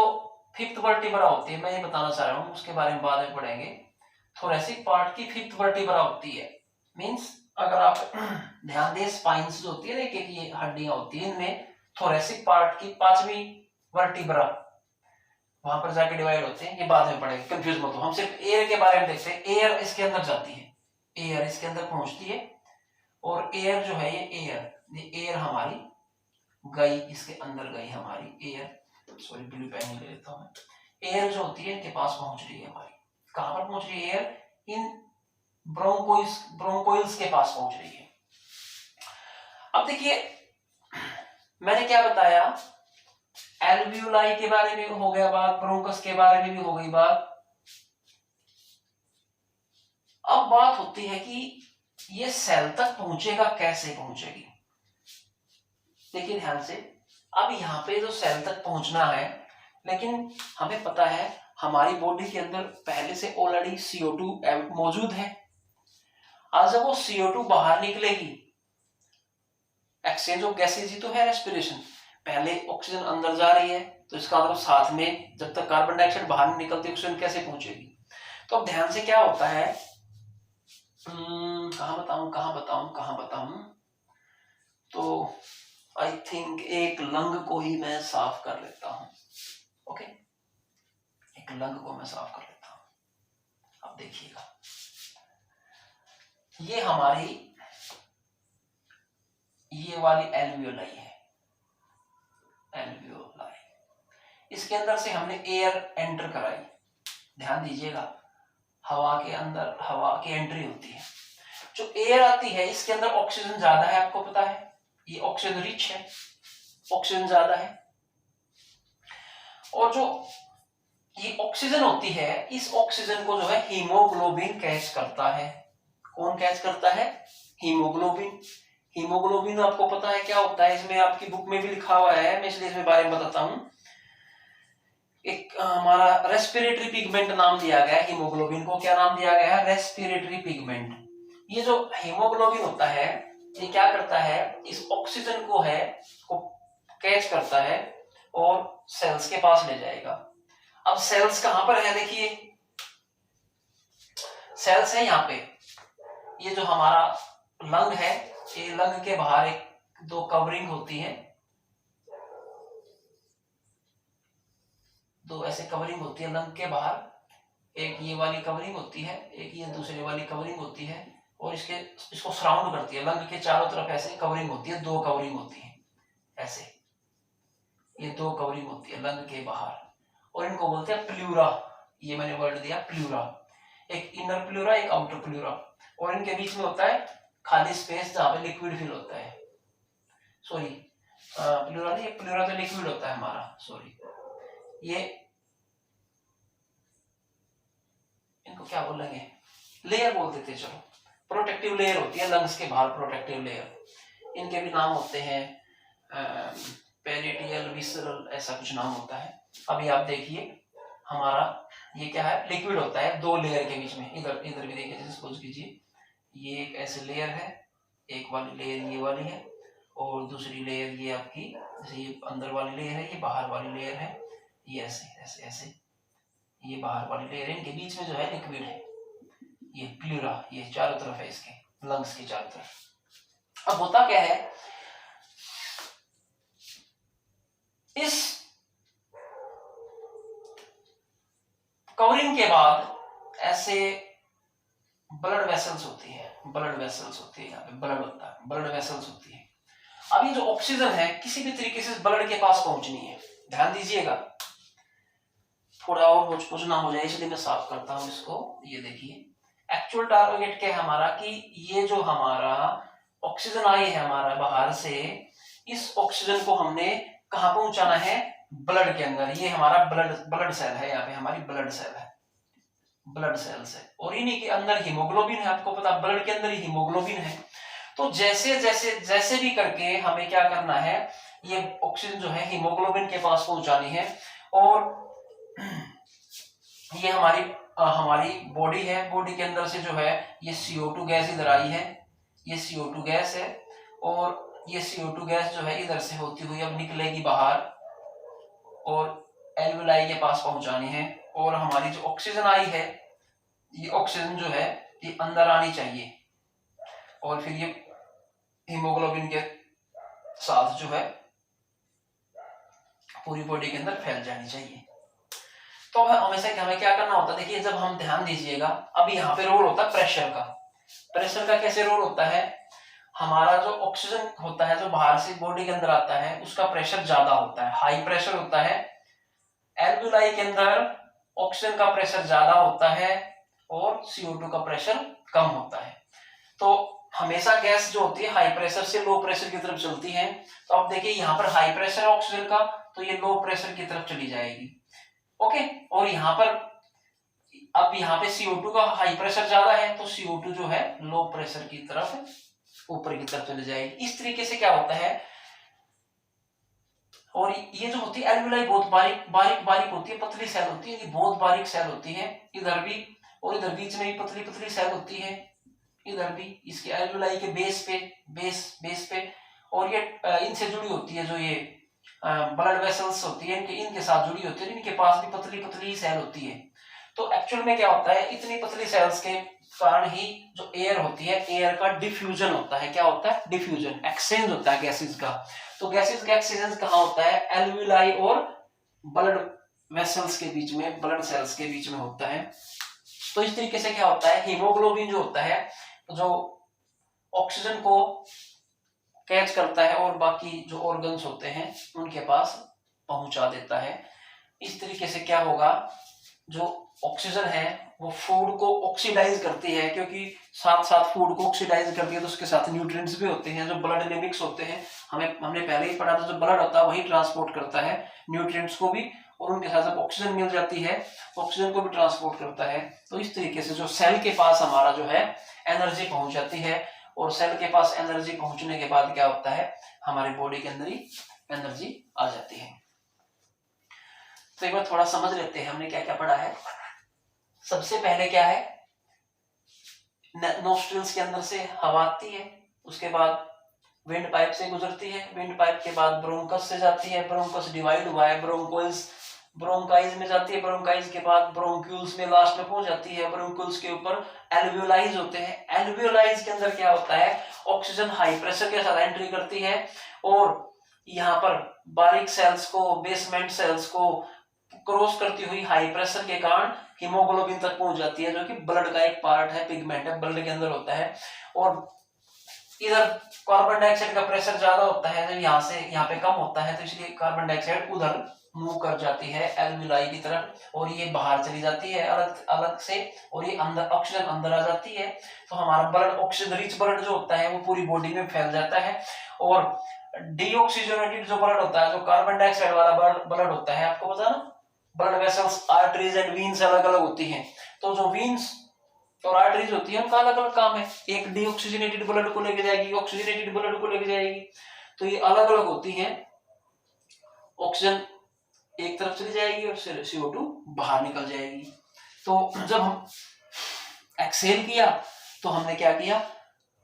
फिफ्थ वर्टिब्रा होती है, मैं ये बताना चाह रहा हूँ, उसके बारे में बाद में पढ़ेंगे। थोरेसिक पार्ट की फिफ्थ वर्टिब्रा होती है, मींस अगर आप ध्यान दें स्पाइन्स जो होती है ना, एक ये हड्डियां होती है, इनमें थोरेसिक पार्ट की 5वीं वर्टिब्रा वहां पर जाके डिवाइड होते हैं, ये बाद में पढ़ेंगे, कंफ्यूज मत हो। हम सिर्फ एयर के बारे में देखते हैं। एयर इसके अंदर जाती है, एयर इसके अंदर पहुंचती है, और एयर जो है ये एयर हमारी गई, इसके अंदर गई हमारी एयर, सॉरी ब्लू पेन ले लेता हूं। एयर जो होती है इनके पास पहुंच रही है हमारी, कहां पर पहुंच रही है एयर? इन ब्रोंकोइल्स के पास पहुंच रही है। अब देखिए मैंने क्या बताया, एल्वियोलाई के बारे में हो गया बात, ब्रोंकस के बारे में भी हो गई बात। अब बात होती है कि ये सेल तक पहुंचेगा, कैसे पहुंचेगी? देखिए ध्यान से, अब यहाँ पे जो सेल तक पहुंचना है, लेकिन हमें पता है हमारी बॉडी के अंदर पहले से ऑलरेडी CO2 मौजूद है। आज जब वो CO2 बाहर निकलेगी, एक्सचेंज ऑफ गैसेज ही तो है रेस्पिरेशन, पहले ऑक्सीजन अंदर जा रही है, तो इसका मतलब साथ में जब तक कार्बन डाइऑक्साइड बाहर नहीं निकलती ऑक्सीजन कैसे पहुंचेगी? तो अब ध्यान से क्या होता है, कहां बताऊं, तो आई थिंक एक लंग को ही मैं साफ कर लेता हूं। ओके, एक लंग को मैं साफ कर लेता हूं। अब देखिएगा, ये हमारी ये वाली एल्वियोलाई है, एल्वियोलाई, इसके अंदर से हमने एयर एंटर कराई। ध्यान दीजिएगा, हवा के अंदर हवा की एंट्री होती है, जो एयर आती है इसके अंदर ऑक्सीजन ज्यादा है, आपको पता है, ये ऑक्सीजन रिच है, ऑक्सीजन ज्यादा है। और जो ये ऑक्सीजन होती है, इस ऑक्सीजन को जो है हीमोग्लोबिन कैच करता है। कौन कैच करता है? हीमोग्लोबिन। हीमोग्लोबिन आपको पता है क्या होता है, इसमें आपकी बुक में भी लिखा हुआ है, मैं इसलिए इसमें बारे में बताता हूं। एक हमारा रेस्पिरेटरी पिगमेंट नाम दिया गया है हीमोग्लोबिन को। क्या नाम दिया गया है? Respiratory pigment. ये जो हीमोग्लोबिन होता है, ये क्या करता है, इस ऑक्सीजन को कैच करता है और सेल्स के पास ले जाएगा। अब सेल्स कहां पर है? देखिए सेल्स है यहाँ पे, ये जो हमारा लंग है, ये लंग के बाहर एक दो कवरिंग होती है, दो ऐसे कवरिंग होती है लंग के बाहर, एक ये वाली कवरिंग होती है, एक ये दूसरी वाली कवरिंग होती है, और इसको सराउंड करती है। लंग के चारों तरफ ऐसे कवरिंग होती है, दो कवरिंग होती है ऐसे, ये दो कवरिंग होती है लंग के बाहर, और इनको बोलते हैं प्लूरा। ये मैंने वर्ड दिया प्लूरा, एक इनर प्लूरा, एक आउटर प्लूरा, और इनके बीच में होता है खाली स्पेस जहां पे लिक्विड फिल होता है। सॉरी, प्लूरा नहीं, प्लूरा तो लिक्विड होता है हमारा, सॉरी, ये इनको क्या बोलेंगे, लेयर बोल देते, चलो, प्रोटेक्टिव लेयर होती है लंग्स के बाहर, प्रोटेक्टिव लेयर। इनके भी नाम होते हैं, पेरिटियल, विसरल, ऐसा कुछ नाम होता है। अभी आप देखिए हमारा ये क्या है, लिक्विड होता है दो लेयर के बीच में, इधर इधर भी देखिए, जैसे सपोज कीजिए ये एक ऐसे लेयर है, एक वाली लेयर ये वाली है, और दूसरी लेयर ये आपकी, जैसे ये अंदर वाली लेयर है, ये बाहर वाली लेयर है, ये ऐसे ऐसे ऐसे, ये बाहर वाली लेयर है, इनके बीच में जो है लिक्विड है, ये प्लूरा, ये चारों तरफ है इसके, लंग्स की चारों तरफ। अब होता क्या है, इस कवरिंग के बाद ऐसे ब्लड वेसल्स होती है, ब्लड वेसल्स होती है, यहाँ पे ब्लड होता है, ब्लड वेसल्स होती है। अब ये जो ऑक्सीजन है किसी भी तरीके से ब्लड के पास पहुंचनी है। ध्यान दीजिएगा, थोड़ा और होच ना हो जाए इसलिए मैं साफ करता हूं इसको। ये देखिए एक्चुअल टारगेट क्या है हमारा, कि ये जो हमारा ऑक्सीजन आई है हमारा बाहर से, इस ऑक्सीजन को हमने कहां पहुंचाना है, ब्लड के अंदर। ये हमारा ब्लड सेल है, यहाँ पे हमारी ब्लड सेल है, ब्लड सेल्स है, और इन्हीं के अंदर हीमोग्लोबिन है, आपको पता ब्लड के अंदर ही हीमोग्लोबिन है। तो जैसे जैसे जैसे भी करके हमें क्या करना है, ये ऑक्सीजन जो है हीमोग्लोबिन के पास पहुंचानी है, और ये हमारी बॉडी है, बॉडी के अंदर से जो है ये CO2 गैस इधर आई है, ये CO2 गैस है, और ये CO2 गैस जो है इधर से होती हुई अब निकलेगी बाहर और एल्वियोलाई के पास पहुंचानी है। और हमारी जो ऑक्सीजन आई है, ये ऑक्सीजन जो है ये अंदर आनी चाहिए और फिर ये हीमोग्लोबिन के साथ जो है पूरी बॉडी के अंदर फैल जानी चाहिए। तो हमेशा हमें क्या करना होता है, देखिए जब हम ध्यान दीजिएगा, अब यहाँ पे रोल होता है प्रेशर का। प्रेशर का कैसे रोल होता है, हमारा जो ऑक्सीजन होता है जो बाहर से बॉडी के अंदर आता है उसका प्रेशर ज्यादा होता है, हाई प्रेशर होता है। एल्वियोलाई के अंदर ऑक्सीजन का प्रेशर ज्यादा होता है और CO2 का प्रेशर कम होता है। तो हमेशा गैस जो होती है हाई प्रेशर से लो प्रेशर की तरफ चलती है। तो अब देखिए यहाँ पर हाई प्रेशर है ऑक्सीजन का, तो ये लो प्रेशर की तरफ चली जाएगी। ओके, और यहाँ पर अब यहाँ पे CO2 का हाई प्रेशर ज्यादा है, तो CO2 जो है लो प्रेशर की तरफ ऊपर की तरफ चली जाएगी। इस तरीके से क्या होता है। और ये जो होती है एल्वियोलाई बहुत बारीक बारीक बारीक होती है, पतली सेल होती है, ये बहुत बारीक सेल होती है इधर भी, और इधर बीच में भी पतली पतली सेल होती है, इधर भी इसके एल्वियोलाई के बेस पे। और ये इनसे जुड़ी होती है, जो ये ब्लड वेसल्स होती है इनके साथ जुड़ी होती है, इनके पास भी पतली पतली सेल होती है। तो एक्चुअल में क्या होता है, इतनी पतली सेल्स के कारण ही जो एयर होती है, एयर का डिफ्यूजन होता है। क्या होता है, डिफ्यूजन, एक्सचेंज होता है गैसेस का। तो गैसेस का एक्सचेंज कहाँ होता है, एल्वियोलाई और ब्लड वेसल्स के बीच में, ब्लड सेल्स के बीच में होता है। तो इस तरीके से क्या होता है, हीमोग्लोबिन जो होता है जो ऑक्सीजन को कैच करता है और बाकी जो ऑर्गन्स होते हैं उनके पास पहुंचा देता है। इस तरीके से क्या होगा, जो ऑक्सीजन है वो फूड को ऑक्सीडाइज करती है, क्योंकि साथ साथ फूड को ऑक्सीडाइज करती है तो उसके साथ न्यूट्रिएंट्स भी होते हैं जो ब्लड में मिक्स होते हैं। हमने पहले ही पढ़ा था, जो ब्लड होता है वही ट्रांसपोर्ट करता है न्यूट्रिएंट्स को भी, और उनके साथ जब ऑक्सीजन मिल जाती है तो ऑक्सीजन को भी ट्रांसपोर्ट करता है। तो इस तरीके से जो सेल के पास हमारा जो है एनर्जी पहुंच जाती है, और सेल के पास एनर्जी पहुंचने के बाद क्या होता है, हमारी बॉडी के अंदर ही एनर्जी आ जाती है। तो एक बार थोड़ा समझ लेते हैं हमने क्या क्या पढ़ा है। सबसे पहले क्या है, नोस्ट्रिल्स के अंदर से हवा आती है, उसके बाद विंड पाइप से गुजरती है, विंड पाइप के बाद ब्रोंकस से जाती है, ब्रोंकस डिवाइड हुआ है, ब्रोंकाइज में जाती है, ब्रोंकाइज के बाद ब्रोंक्यूल्स में लास्ट में पहुंच जाती है, ब्रोंक्यूल्स के ऊपर एल्वियोलाइज होते हैं। एल्वियोलाइज के अंदर क्या होता है, ऑक्सीजन हाई प्रेशर के साथ एंट्री करती है और यहाँ पर बारीक सेल्स को, बेसमेंट सेल्स को क्रॉस करती हुई हाई प्रेशर के कारण हीमोग्लोबिन तक पहुंच जाती है, जो कि ब्लड का एक पार्ट है, पिगमेंट है, ब्लड के अंदर होता है। और इधर कार्बन डाइऑक्साइड का प्रेशर ज्यादा होता है, जब यहाँ से यहाँ पे कम होता है, तो इसलिए कार्बन डाइऑक्साइड उधर मूव कर जाती है एल्वियोलाई की तरफ, और ये बाहर चली जाती है अलग अलग से, और ये अंदर ऑक्सीजन अंदर आ जाती है। तो हमारा ब्लड, ऑक्सीजन रिच ब्लड जो होता है वो पूरी बॉडी में फैल जाता है। और डीऑक्सीजनेटेड जो ब्लड होता है, जो कार्बन डाइऑक्साइड वाला ब्लड होता है, आपको पता ना, blood vessels, arteries and veins अलग अलग होती हैं। तो जो वीन्स और आर्टरीज होती है उनका अलग अलग काम है, एक डीऑक्सीजनेटेड ब्लड को लेके जाएगी, ऑक्सीजनेटेड ब्लड को लेके जाएगी, तो ये अलग अलग होती हैं। ऑक्सीजन एक तरफ चली जाएगी और CO2 बाहर निकल जाएगी। तो जब हम एक्सहेल किया तो हमने क्या किया,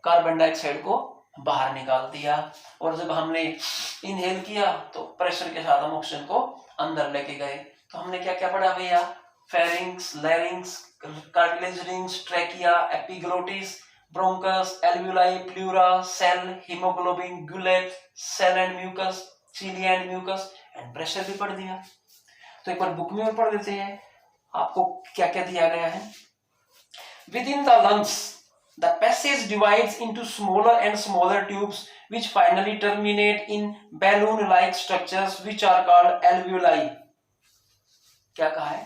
कार्बन डाइऑक्साइड को बाहर निकाल दिया, और जब हमने इनहेल किया तो प्रेशर के साथ हम ऑक्सीजन को अंदर लेके गए। तो हमने क्या क्या पढ़ा भैया, pharynx, larynx, cartilage rings, trachea, epiglottis, bronchus, alveoli, pleura, cell, haemoglobin, gullet, cell and mucus, cilia and mucus, and pressure भी पढ़ दिया। तो एक बार बुक में और पढ़ लेते हैं आपको क्या क्या दिया गया है। Within the lungs, the passage divides into smaller and smaller tubes which finally terminate in balloon-like structures which are called alveoli. क्या कहा है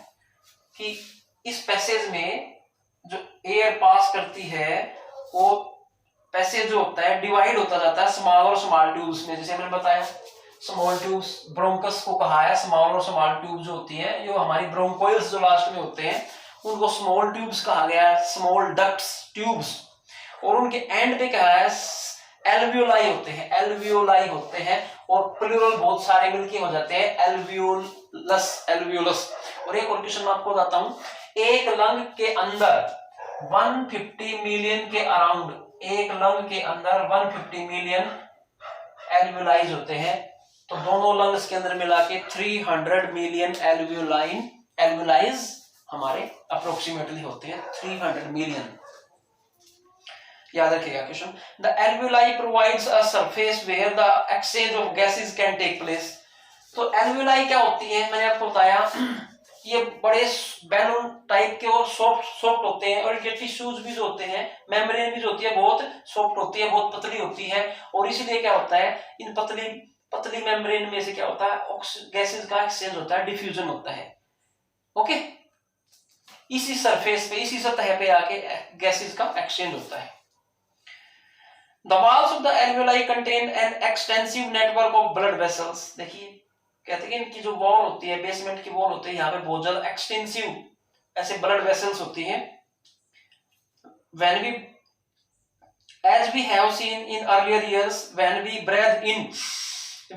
कि इस पैसेज में जो एयर पास करती है वो पैसेज जो होता है डिवाइड होता जाता है स्मॉल और स्मॉल ट्यूब्स में। जैसे मैंने बताया स्मॉल ट्यूब्स, ब्रोंकस को कहा है स्मॉल और स्मॉल ट्यूब जो होती है, जो हमारी ब्रोंकोइल्स जो लास्ट में होते हैं उनको स्मॉल ट्यूब्स कहा गया है, स्मॉल डक्ट्स, ट्यूब्स। और उनके एंड पे कहा है एल्वियोलाई होते हैं, एल्वियोलाई होते हैं, और प्लूरल बहुत सारे मिलके हो जाते हैं एल्वियोलस, एल्वियोलस। और एक और क्वेश्चन मैं आपको बताता हूं, एक लंग के अंदर 150 मिलियन के अराउंड, एक लंग के अंदर 150 मिलियन एल्वियोलाइज होते हैं, तो दोनों लंग्स के अंदर मिला के 300 मिलियन एल्वियोलाइज हमारे अप्रोक्सीमेटली होते हैं, 300 मिलियन। याद रखिएगा question. The alveoli provides a surface where the exchange of gases can take place. तो एल्वियोलाई क्या होती है, मैंने आपको बताया ये बड़े बैलून टाइप के और सॉफ्ट होते हैं, और ये टिश्यूज भी जो होते हैं, मेम्ब्रेन भी जो होती है बहुत सॉफ्ट होती है, बहुत पतली होती है, और इसीलिए क्या होता है इन पतली मेम्ब्रेन में से क्या होता है गैसेस का एक्सचेंज होता है, डिफ्यूजन होता है। ओके, इसी सरफेस पे, इसी सतह पे आके गैसेस का एक्सचेंज होता है। The walls of the alveoli contain an extensive network of blood vessels। देखिए कहते हैं कि इनकी जो वॉल होती है, बेसमेंट की वॉल होती है, यहाँ पे बहुत ज्यादा एक्सटेंसिव ऐसे ब्लड वेसल्स होती हैं। When we, as we have seen in earlier years, when we breathe in,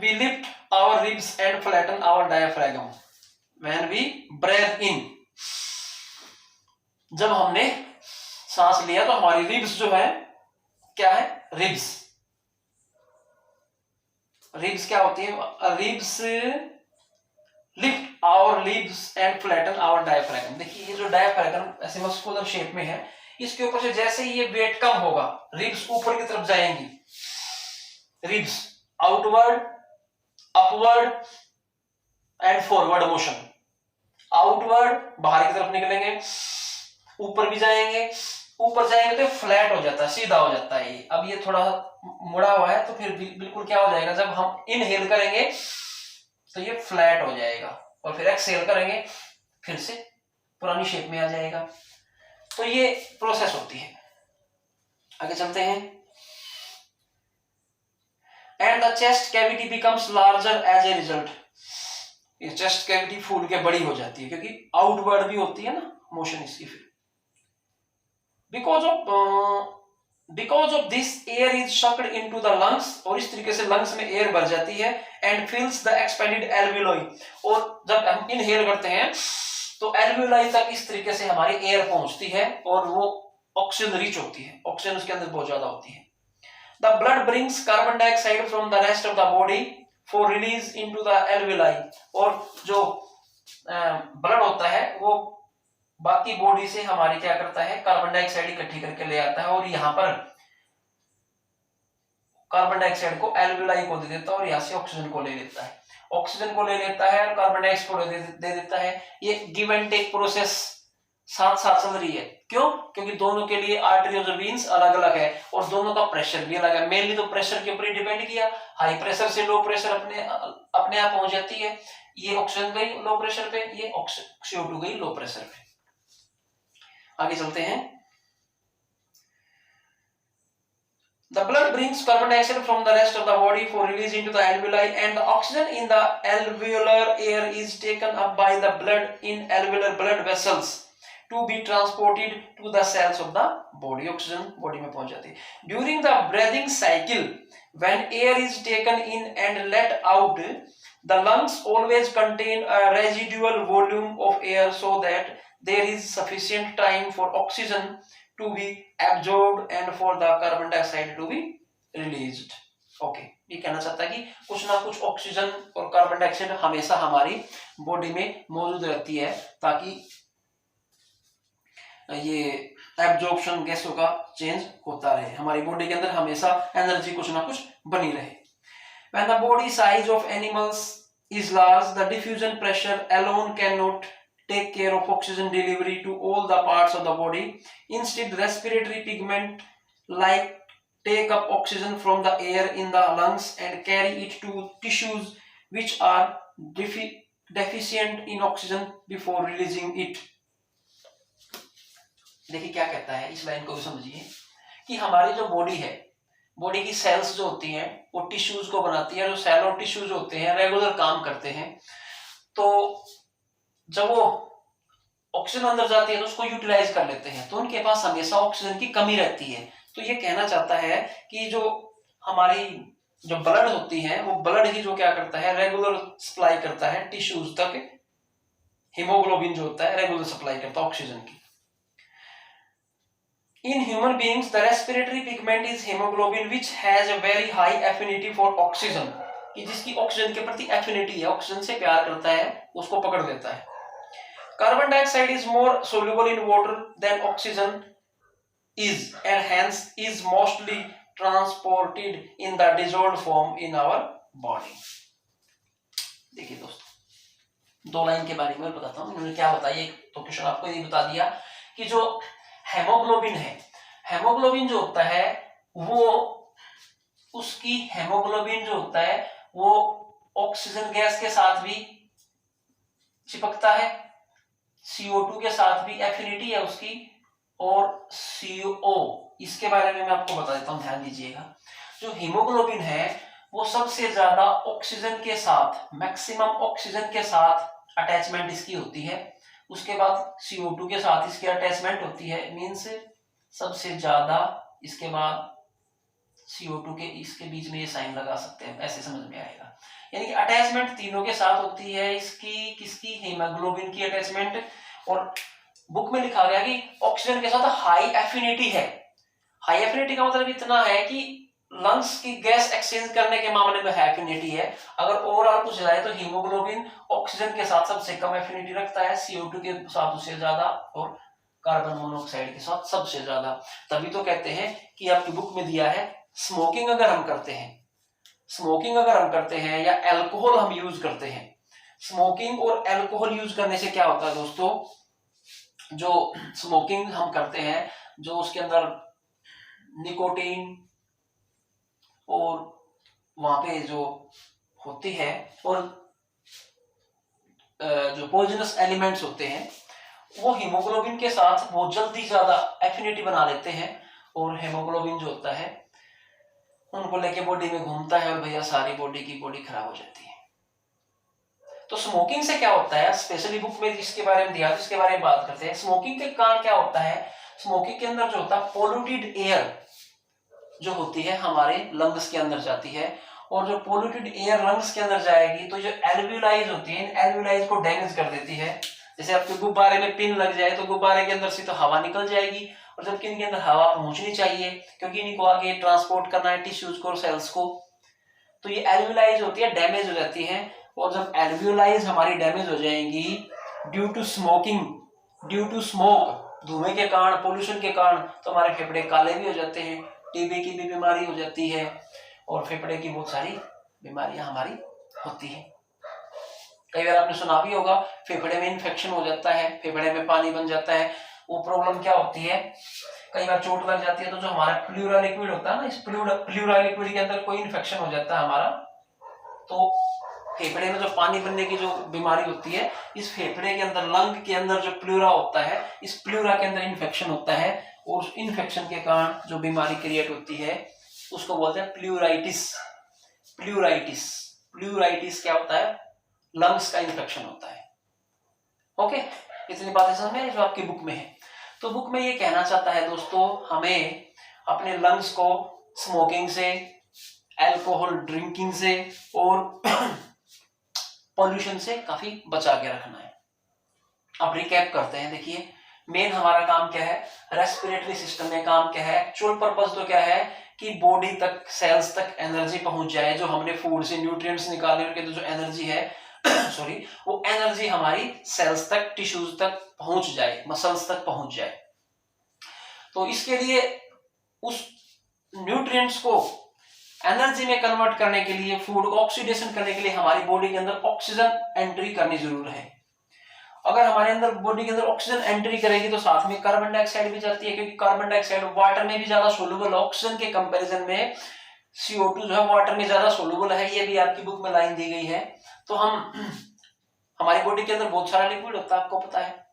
we lift our ribs and flatten our diaphragm। When we breathe in, जब हमने सांस लिया तो हमारी रिब्स जो है क्या है, रिब्स क्या होती है, ribs lift our ribs and flatten our diaphragm. देखिए ये जो डायफ्रैगम ऐसे मस्कुलर शेप में है, इसके ऊपर से जैसे ही ये वेट कम होगा, रिब्स ऊपर की तरफ जाएंगी, ribs outward, upward and forward motion, outward बाहर की तरफ निकलेंगे, ऊपर भी जाएंगे, ऊपर जाएंगे तो फ्लैट हो जाता है, सीधा हो जाता है। ये अब ये थोड़ा मुड़ा हुआ है, तो फिर बिल्कुल क्या हो जाएगा, जब हम इनहेल करेंगे तो ये फ्लैट हो जाएगा, और फिर एक्सहेल करेंगे फिर से पुरानी शेप में आ जाएगा। तो ये प्रोसेस होती है। आगे चलते हैं। And the chest cavity becomes larger as a result. ये चेस्ट कैविटी फूल के बड़ी हो जाती है, क्योंकि आउटवर्ड भी होती है ना मोशन इसकी। फिर because of this air is sucked into the lungs, और इस तरीके से लंग्स में एयर भर जाती है, and fills the expanded alveoli। और जब हम इनहेल करते हैं तो एल्वियोलाई तक इस तरीके से हमारी एयर पहुंचती है, और वो ऑक्सीजन रिच होती है, ऑक्सीजन उसके अंदर बहुत ज्यादा होती है। The blood brings carbon dioxide from the rest of the body for release into the alveoli। और जो ब्लड होता है वो बाकी बॉडी से हमारी क्या करता है, कार्बन डाइऑक्साइड इकट्ठी करके ले आता है, और यहाँ पर कार्बन डाइऑक्साइड को एल्वियोलाई को दे देता है, और यहाँ से ऑक्सीजन को ले लेता है, ऑक्सीजन को ले लेता है और कार्बन डाइऑक्साइड को दे देता है। ये गिव एंड टेक प्रोसेस साथ साथ चल रही है। क्यों? क्योंकि दोनों के लिए आर्टरीज और वेन्स अलग अलग है, और दोनों का प्रेशर भी अलग है। मेनली तो प्रेशर के ऊपर ही डिपेंड किया, हाई प्रेशर से लो प्रेशर अपने आप पहुंच जाती है। ये ऑक्सीजन गई लो प्रेशर पे, ये CO2 गई लो प्रेशर पे। आगे चलते हैं। The blood brings carbon dioxide from the rest of the body for release into the alveoli, and the oxygen in the alveolar air is taken up by the blood in alveolar blood vessels to be transported to the cells of the body। Oxygen body में पहुंच जाती है। During the breathing cycle, when air is taken in and let out, the lungs always contain a residual volume of air so that there is sufficient time for oxygen to be absorbed and for the carbon dioxide to be released। Okay, ये कहना चाहता है कि कुछ ना कुछ oxygen और carbon dioxide हमेशा हमारी बॉडी में मौजूद रहती है, ताकि ये एब्जॉर्प्शन गैसों का चेंज होता रहे, हमारी बॉडी के अंदर हमेशा एनर्जी कुछ ना कुछ बनी रहे। When the body size of animals is large, the diffusion pressure alone cannot take care of oxygen delivery to all the parts of the body. Instead, respiratory pigment like take up oxygen from the air in the lungs and carry it to tissues which are deficient in oxygen before releasing it। देखिए क्या कहता है, इस line को भी समझिए कि हमारी जो बॉडी है, बॉडी की सेल्स जो होती हैं वो टिश्यूज को बनाती है। जो सेल और टिश्यूज होते हैं रेगुलर काम करते हैं, तो जब वो ऑक्सीजन अंदर जाती है तो उसको यूटिलाइज कर लेते हैं, तो उनके पास हमेशा ऑक्सीजन की कमी रहती है। तो ये कहना चाहता है कि जो हमारी जो ब्लड होती है वो ब्लड ही जो क्या करता है, रेगुलर सप्लाई करता है टिश्यूज तक हीमोग्लोबिन जो होता है रेगुलर सप्लाई करता है ऑक्सीजन की। In human beings the respiratory pigment is haemoglobin which has a very high affinity for oxygen, कि जिसकी ऑक्सीजन के प्रति एफिनिटी है, ऑक्सीजन से प्यार करता है, उसको पकड़ लेता है। Carbon dioxide is more soluble in water than oxygen is and hence is mostly transported in the dissolved form in our body. देखिए दोस्तों, दो लाइन के बारे में बताता हूं, इन्होंने क्या बताया। एक तो क्वेश्चन आपको ये बता दिया कि जो हेमोग्लोबिन है, हेमोग्लोबिन जो होता है वो उसकी हेमोग्लोबिन जो होता है वो ऑक्सीजन गैस के साथ भी चिपकता है, CO2 के साथ भी एफिनिटी है उसकी, और CO, इसके बारे में मैं आपको बता देता हूं, ध्यान दीजिएगा। जो हीमोग्लोबिन है वो सबसे ज्यादा ऑक्सीजन के साथ, मैक्सिमम ऑक्सीजन के साथ अटैचमेंट इसकी होती है, उसके बाद CO2 के साथ इसकी अटैचमेंट होती है, मींस सबसे ज्यादा, इसके बाद CO2 के, इसके बीच में ये साइन लगा सकते हैं, ऐसे समझ में आएगा। यानी कि अटैचमेंट तीनों के साथ होती है इसकी, किसकी, हीमोग्लोबिन की अटैचमेंट। और बुक में लिखा गया कि ऑक्सीजन के साथ हाई एफिनिटी है। हाई एफिनिटी का मतलब इतना है कि लंग्स की गैस एक्सचेंज करने के मामले में हाई एफिनिटी है। अगर ओवरऑल पूछ जाए तो हीमोग्लोबिन ऑक्सीजन के साथ सबसे कम एफिनिटी रखता है, CO2 के साथ उससे ज्यादा, और कार्बन मोनोऑक्साइड के साथ सबसे ज्यादा। तभी तो कहते हैं कि आपकी बुक में दिया है, स्मोकिंग अगर हम करते हैं, स्मोकिंग अगर हम करते हैं या अल्कोहल हम यूज करते हैं, स्मोकिंग और अल्कोहल यूज करने से क्या होता है दोस्तों, जो स्मोकिंग हम करते हैं, जो उसके अंदर निकोटीन और वहां पे जो होती है, और जो पॉइजनस एलिमेंट्स होते हैं, वो हीमोग्लोबिन के साथ बहुत जल्दी ज्यादा एफिनिटी बना लेते हैं, और हीमोग्लोबिन जो होता है उनको लेके बॉडी में घूमता है, और भैया सारी बॉडी खराब हो जाती है। तो स्मोकिंग से क्या होता है, स्पेशली बुक में जिसके बारे में दिया, जिसके बारे में बात करते हैं, स्मोकिंग के कारण क्या होता है, स्मोकिंग के अंदर जो होता है पोल्यूटेड एयर जो होती है हमारे लंग्स के अंदर जाती है, और जो पोल्यूटेड एयर लंग्स के अंदर जाएगी तो जो एल्वियोलाइज होती है, इन एल्वियोलाइज को डैमेज कर देती है। जैसे आपके गुब्बारे में पिन लग जाए तो गुब्बारे के अंदर से तो हवा निकल जाएगी, और जबकि इनके अंदर हवा पहुंचनी चाहिए क्योंकि इनको आगे ट्रांसपोर्ट करना है टिश्यूज को और सेल्स को। तो ये एल्वियोलाइज होती है, डैमेज हो जाती है, और जब एल्वियोलाइज हमारी डैमेज हो जाएंगी due to smoking, due to smoke, धुएं के कारण, पोल्यूशन के कारण, तो हमारे फेफड़े काले भी हो जाते हैं, टीबी की भी बीमारी हो जाती है, और फेफड़े की बहुत सारी बीमारियां हमारी होती है। कई बार आपने सुना भी होगा फेफड़े में इन्फेक्शन हो जाता है, फेफड़े में पानी बन जाता है। वो प्रॉब्लम क्या होती है, कई बार चोट लग जाती है तो जो हमारा प्लूरा लिक्विड होता है ना, इस प्लूरा लिक्विड के अंदर कोई इन्फेक्शन हो जाता है हमारा, तो फेफड़े में जो पानी बनने की जो बीमारी होती है, इस फेफड़े के अंदर, लंग के अंदर जो प्लूरा होता है, इस प्लूरा के अंदर इन्फेक्शन होता है, और उस इन्फेक्शन के कारण जो बीमारी क्रिएट होती है उसको बोलते हैं प्लूराइटिस। प्लूराइटिस, प्लूराइटिस क्या होता है, लंग्स का इन्फेक्शन होता है। ओके, इतनी बातें समझ में जो आपकी बुक में है। तो बुक में ये कहना चाहता है दोस्तों, हमें अपने लंग्स को स्मोकिंग से, अल्कोहल ड्रिंकिंग से और पॉल्यूशन से काफी बचा के रखना है। अब रिकैप करते हैं। देखिए, मेन हमारा काम क्या है, रेस्पिरेटरी सिस्टम में काम क्या है, एक्चुअल पर्पस तो क्या है कि बॉडी तक, सेल्स तक एनर्जी पहुंच जाए, जो हमने फूड से न्यूट्रिएंट्स निकाले उनके जो एनर्जी है सॉरी, वो एनर्जी हमारी सेल्स तक, टिश्यूज तक पहुंच जाए, मसल्स तक पहुंच जाए। तो इसके लिए उस न्यूट्रिएंट्स को एनर्जी में कन्वर्ट करने के लिए, फूड को ऑक्सीडेशन करने के लिए हमारी बॉडी के अंदर ऑक्सीजन एंट्री करनी जरूर है। अगर हमारे अंदर, बॉडी के अंदर ऑक्सीजन एंट्री करेगी तो साथ में कार्बन डाइऑक्साइड भी जाती है, क्योंकि कार्बन डाइऑक्साइड वाटर में भी ज्यादा सोलुबल है, ऑक्सीजन के कंपैरिजन में CO2 जो है वाटर में ज्यादा सोलुबल है। ये भी आपकी बुक में लाइन दी गई है। तो हमारी बॉडी के अंदर बहुत सारा लिक्विड होता है, आपको पता है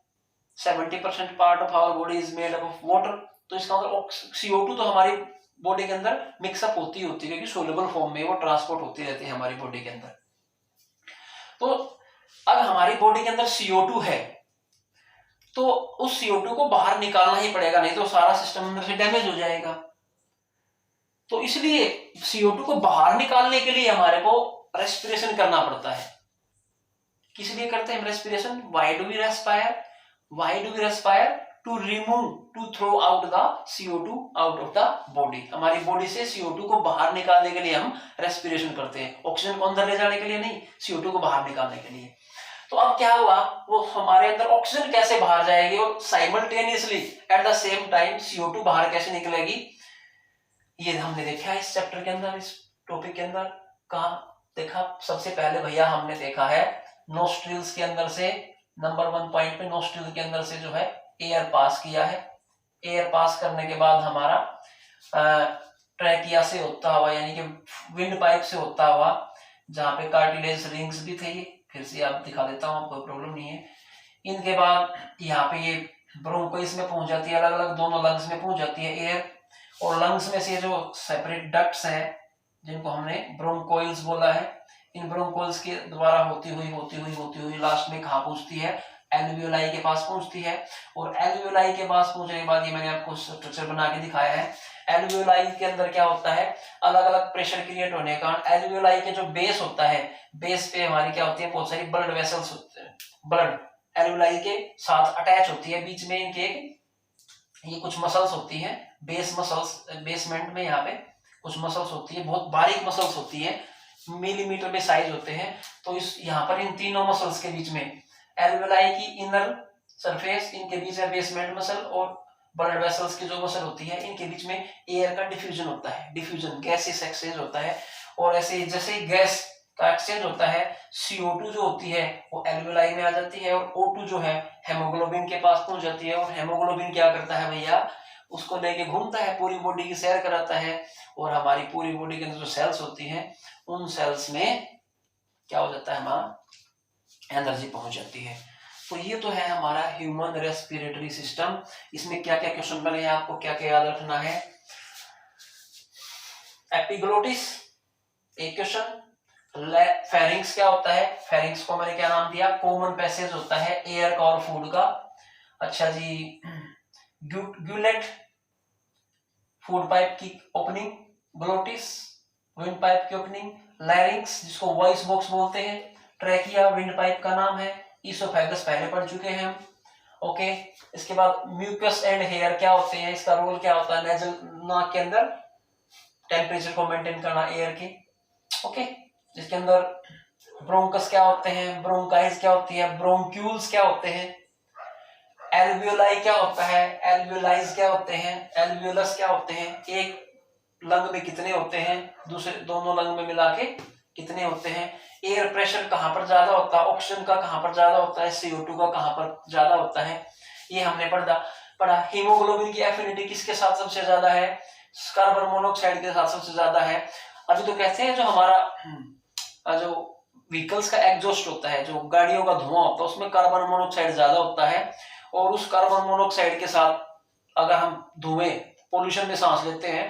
70% part of our body is made up of water. तो इसका मतलब CO2 तो हमारी बॉडी के अंदर मिक्सअप होती है, क्योंकि सोलुबल फॉर्म में वो ट्रांसपोर्ट होती रहती है हमारी बॉडी के अंदर। तो अब हमारी बॉडी के अंदर CO2 है, तो उस CO2 को बाहर निकालना ही पड़ेगा, नहीं तो सारा सिस्टम अंदर से डैमेज हो जाएगा। तो इसलिए CO2 को बाहर निकालने के लिए हमारे को रेस्पिरेशन करना पड़ता है। किस लिए करते हैं हम respiration? Why do we respire? Why do we respire? To remove, to throw out the CO2 out of the body. हमारी बॉडी से CO2 को बाहर निकालने के लिए हम रेस्पिरेशन करते हैं, ऑक्सीजन को अंदर ले जाने के लिए नहीं, CO2 को बाहर निकालने के लिए। तो अब क्या हुआ, वो हमारे अंदर ऑक्सीजन कैसे बाहर जाएगी और simultaneously at the same time CO2 बाहर कैसे निकलेगी, ये हमने देखा इस चैप्टर के अंदर, इस टॉपिक के अंदर। कहा देखा? सबसे पहले भैया हमने देखा है नोस्ट्रिल्स के अंदर से, नंबर 1 पॉइंट पे नोस्ट्रिल के अंदर से जो है एयर पास किया है। एयर पास करने के बाद हमारा ट्रैकिया से होता हुआ, यानी कि विंड पाइप से होता हुआ, जहां पे कार्टिलेज रिंग्स भी थे, ये फिर से आप दिखा देता हूँ, कोई प्रॉब्लम नहीं है। इनके बाद यहाँ पे ये ब्रोंकोइल्स में पहुंच जाती है, अलग अलग दोनों लंग्स में पहुंच जाती है एयर, और लंग्स में से जो सेपरेट डक्ट्स हैं जिनको हमने ब्रोंकोइल्स बोला है, इन ब्रोंकोइल्स के द्वारा होती हुई लास्ट में कहाँ पहुंचती है? एल्वियोलाई के पास पहुंचती है। और एल्वियोलाई के पास पहुंचने के बाद ये मैंने आपको स्ट्रक्चर बना के दिखाया है। एल्वियोलाई के अंदर क्या होता है, अलग अलग प्रेशर क्रिएट होने के कारण एल्वियोलाई के जो बेस होता है, बेस पे हमारी क्या होती है, बहुत सारी ब्लड वेसल्स होते हैं, ब्लड एल्वियोलाई के साथ अटैच होती है, बीच में इनके ये कुछ मसल्स होती हैं, बेस मसल्स, बेसमेंट में यहाँ पे कुछ मसल्स होती है, बहुत बारीक मसल्स होती है, मिलीमीटर में साइज होते हैं। तो इस यहाँ पर इन तीनों मसल्स के बीच में एल्वियोलाई की इनर सरफेस, इनके बीच में बेसमेंट मसल और ब्लड वेसल्स की जो मसल होती है, इनके बीच में एयर का डिफ्यूजन होता है, डिफ्यूजन गैसेस एक्सचेंज होता है। और ऐसे जैसे गैस का एक्सचेंज होता है, CO2 जो होती है वो एल्वियोलाई में आ जाती है, और O2 जो है हेमोग्लोबिन के पास पहुंच जाती है, और हेमोग्लोबिन क्या करता है भैया, उसको लेके घूमता है, पूरी बॉडी की सैर कराता है, और हमारी पूरी बॉडी के अंदर जो सेल्स होती हैं, उन सेल्स में क्या हो जाता है, हमारा एनर्जी पहुंच जाती है। तो ये तो है हमारा ह्यूमन रेस्पिरेटरी सिस्टम। इसमें क्या क्या क्वेश्चन बने हैं, आपको क्या क्या याद रखना है? एपिग्लोटिस एक क्वेश्चन। फेरिंग्स क्या होता है? फेरिंग्स को मैंने क्या नाम दिया? कॉमन पैसेज होता है एयर का और फूड का। अच्छा जी, ग्यूलेट फूड पाइप की ओपनिंग, ग्लोटिस विंड पाइप की ओपनिंग, लैरिंक्स जिसको वॉइस बॉक्स बोलते हैं, ट्रैकिया विंड पाइप का नाम है, ईसोफेगस पहले पढ़ चुके हैं हम। ओके, इसके बाद म्यूकस एंड हेयर क्या होते हैं, इसका रोल क्या होता है? नेजल, नाक के अंदर टेम्परेचर को मेंटेन करना एयर के। ओके, इसके अंदर ब्रोंकस क्या होते हैं, ब्रोंकाइज क्या होती है, ब्रोंक्यूल्स क्या होते हैं, एल्वियोलाई क्या होता है, एल्वियोलाइज क्या होते हैं, एल्वियोलस क्या होते हैं, एक लंग में कितने होते हैं, दूसरे दोनों लंग में मिला के कितने होते हैं, एयर प्रेशर कहां पर ज्यादा होता है, ऑक्सीजन का कहां पर ज्यादा होता है, CO2 का कहां पर ज्यादा होता है, ये हमने पढ़ा। हीमोग्लोबिन की एफिनिटी किसके साथ सबसे ज्यादा है? कार्बन मोनोऑक्साइड के साथ सबसे ज्यादा है। अभी तो कहते हैं जो हमारा जो व्हीकल्स का एग्जॉस्ट होता है, जो गाड़ियों का धुआं होता है, उसमें कार्बन मोनोऑक्साइड ज्यादा होता है, और उस कार्बन मोनोऑक्साइड के साथ अगर हम धुएं पोल्यूशन में सांस लेते हैं,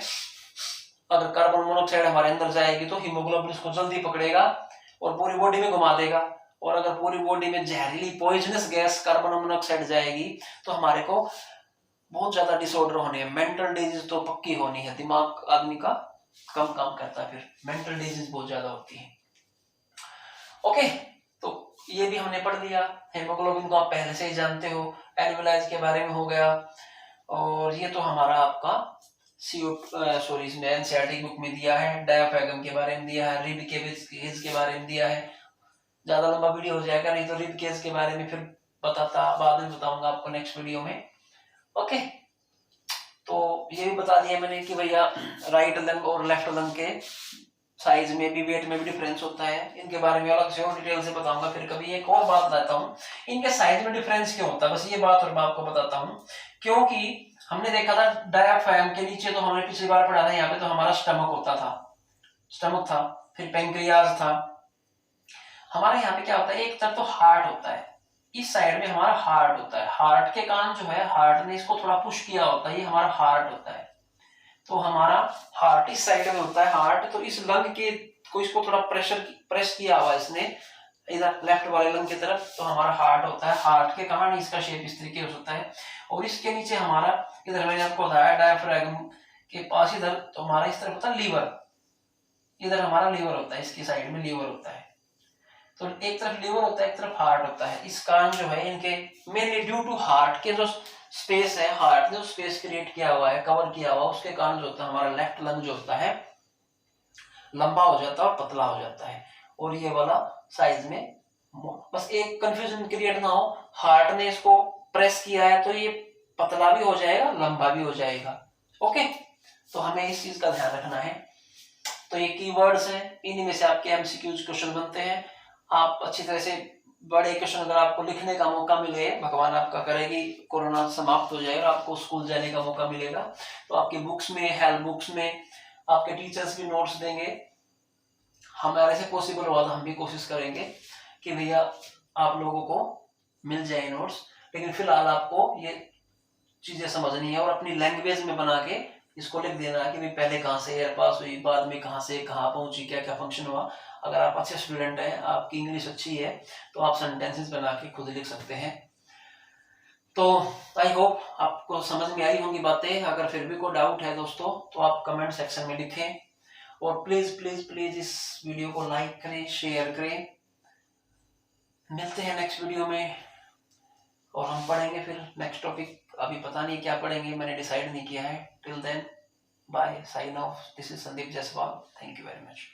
अगर कार्बन मोनोऑक्साइड हमारे अंदर जाएगी तो हीमोग्लोबिन उसको जल्दी पकड़ेगा और पूरी बॉडी में घुमा देगा, और अगर पूरी बॉडी में जहरीली पॉइजनस गैस कार्बन मोनोऑक्साइड जाएगी तो हमारे को बहुत ज्यादा डिसऑर्डर होने हैं, मेंटल डिजीज तो पक्की होनी है, दिमाग आदमी का कम काम करता है, फिर मेंटल डिजीज बहुत ज्यादा होती है। ओके, तो ये भी हमने पढ़ लिया। हेमोग्लोबिन को आप पहले से ही जानते हो, एल्वियोलाइज के बारे में हो गया, और ये तो हमारा आपका इसमें एनसीईआरटी बुक में दिया है, डायाफ्रागम के बारे में दिया है, रिब केज के बारे में दिया है। ज्यादा लंबा वीडियो हो जाएगा, नहीं तो रिब केज के बारे में फिर बाद में बताऊंगा आपको नेक्स्ट वीडियो में। ओके, तो ये भी बता दिया मैंने कि भैया राइट लंग और लेफ्ट लंग के साइज में भी, वेट में भी डिफरेंस होता है, इनके बारे में अलग से और डिटेल से बताऊंगा फिर कभी। एक और बात बताता हूँ, इनके साइज में डिफरेंस क्यों होता है, बस ये बात और मैं आपको बताता हूँ। क्योंकि हमने देखा था डायाफ्राम के नीचे, तो हमने पिछली बार पढ़ा था, यहाँ पे तो हमारा स्टमक होता था, स्टमक था, फिर पेंक्रियाज था। हमारे यहाँ पे क्या होता है, एक तरफ तो हार्ट होता है, इस साइड में हमारा हार्ट होता है, हार्ट के कारण जो है हार्ट ने इसको थोड़ा पुश किया होता है, ये हमारा हार्ट होता है। तो हमारा हार्ट इस साइड में होता है हार्ट, तो इस लंग के को इसको थोड़ा प्रेस किया हुआ इसने इधर लेफ्ट वाले लंग की तरफ, तो हमारा हार्ट होता है, हार्ट के कारण इसका शेप इस तरीके हो सकता है। और इसके नीचे हमारा, इधर मैंने आपको बताया डायफ्रागम के पास इधर, तो हमारा इस तरफ होता है लीवर, इधर हमारा लीवर होता है, इसकी साइड में लीवर होता है। तो एक तरफ लिवर होता है, एक तरफ हार्ट होता है। इस कारण जो है इनके मेनली ड्यू टू हार्ट के जो स्पेस है, हार्ट ने जो स्पेस क्रिएट किया हुआ है, कवर किया हुआ, उसके कारण जो होता है हमारा लेफ्ट लंग जो होता है लंबा हो जाता है और पतला हो जाता है, और ये वाला साइज में। बस एक कंफ्यूजन क्रिएट ना हो, हार्ट ने इसको प्रेस किया है तो ये पतला भी हो जाएगा, लंबा भी हो जाएगा। ओके, तो हमें इस चीज का ध्यान रखना है। तो ये कीवर्ड्स हैं, इन्हीं में से आपके एमसीक्यूज क्वेश्चन बनते हैं। आप अच्छी तरह से बड़े क्वेश्चन अगर आपको लिखने का मौका मिले, भगवान आपका करे कि कोरोना समाप्त हो जाए और आपको स्कूल जाने का मौका मिलेगा, तो आपकी बुक्स में, हेल्प बुक्स में आपके टीचर्स भी नोट्स देंगे। हमारे से पॉसिबल हुआ तो हम भी कोशिश करेंगे कि भैया आप लोगों को मिल जाए नोट्स, लेकिन फिलहाल आपको ये चीजें समझनी है और अपनी लैंग्वेज में बना के इसको लिख देना कि भाई पहले कहाँ से एयर पास हुई, बाद में कहाँ से कहाँ पहुंची, क्या क्या फंक्शन हुआ। अगर आप अच्छे स्टूडेंट हैं, आपकी इंग्लिश अच्छी है, तो आप सेंटेंसेस बना के खुद लिख सकते हैं। तो आई होप आपको समझ में आई होंगी बातें। अगर फिर भी कोई डाउट है दोस्तों तो आप कमेंट सेक्शन में लिखें, और प्लीज प्लीज प्लीज इस वीडियो को लाइक करें, शेयर करें। मिलते हैं नेक्स्ट वीडियो में और हम पढ़ेंगे फिर नेक्स्ट टॉपिक। अभी पता नहीं क्या पढ़ेंगे, मैंने डिसाइड नहीं किया है। Till then bye, sign off, this is Sandeep Jaiswal, thank you very much.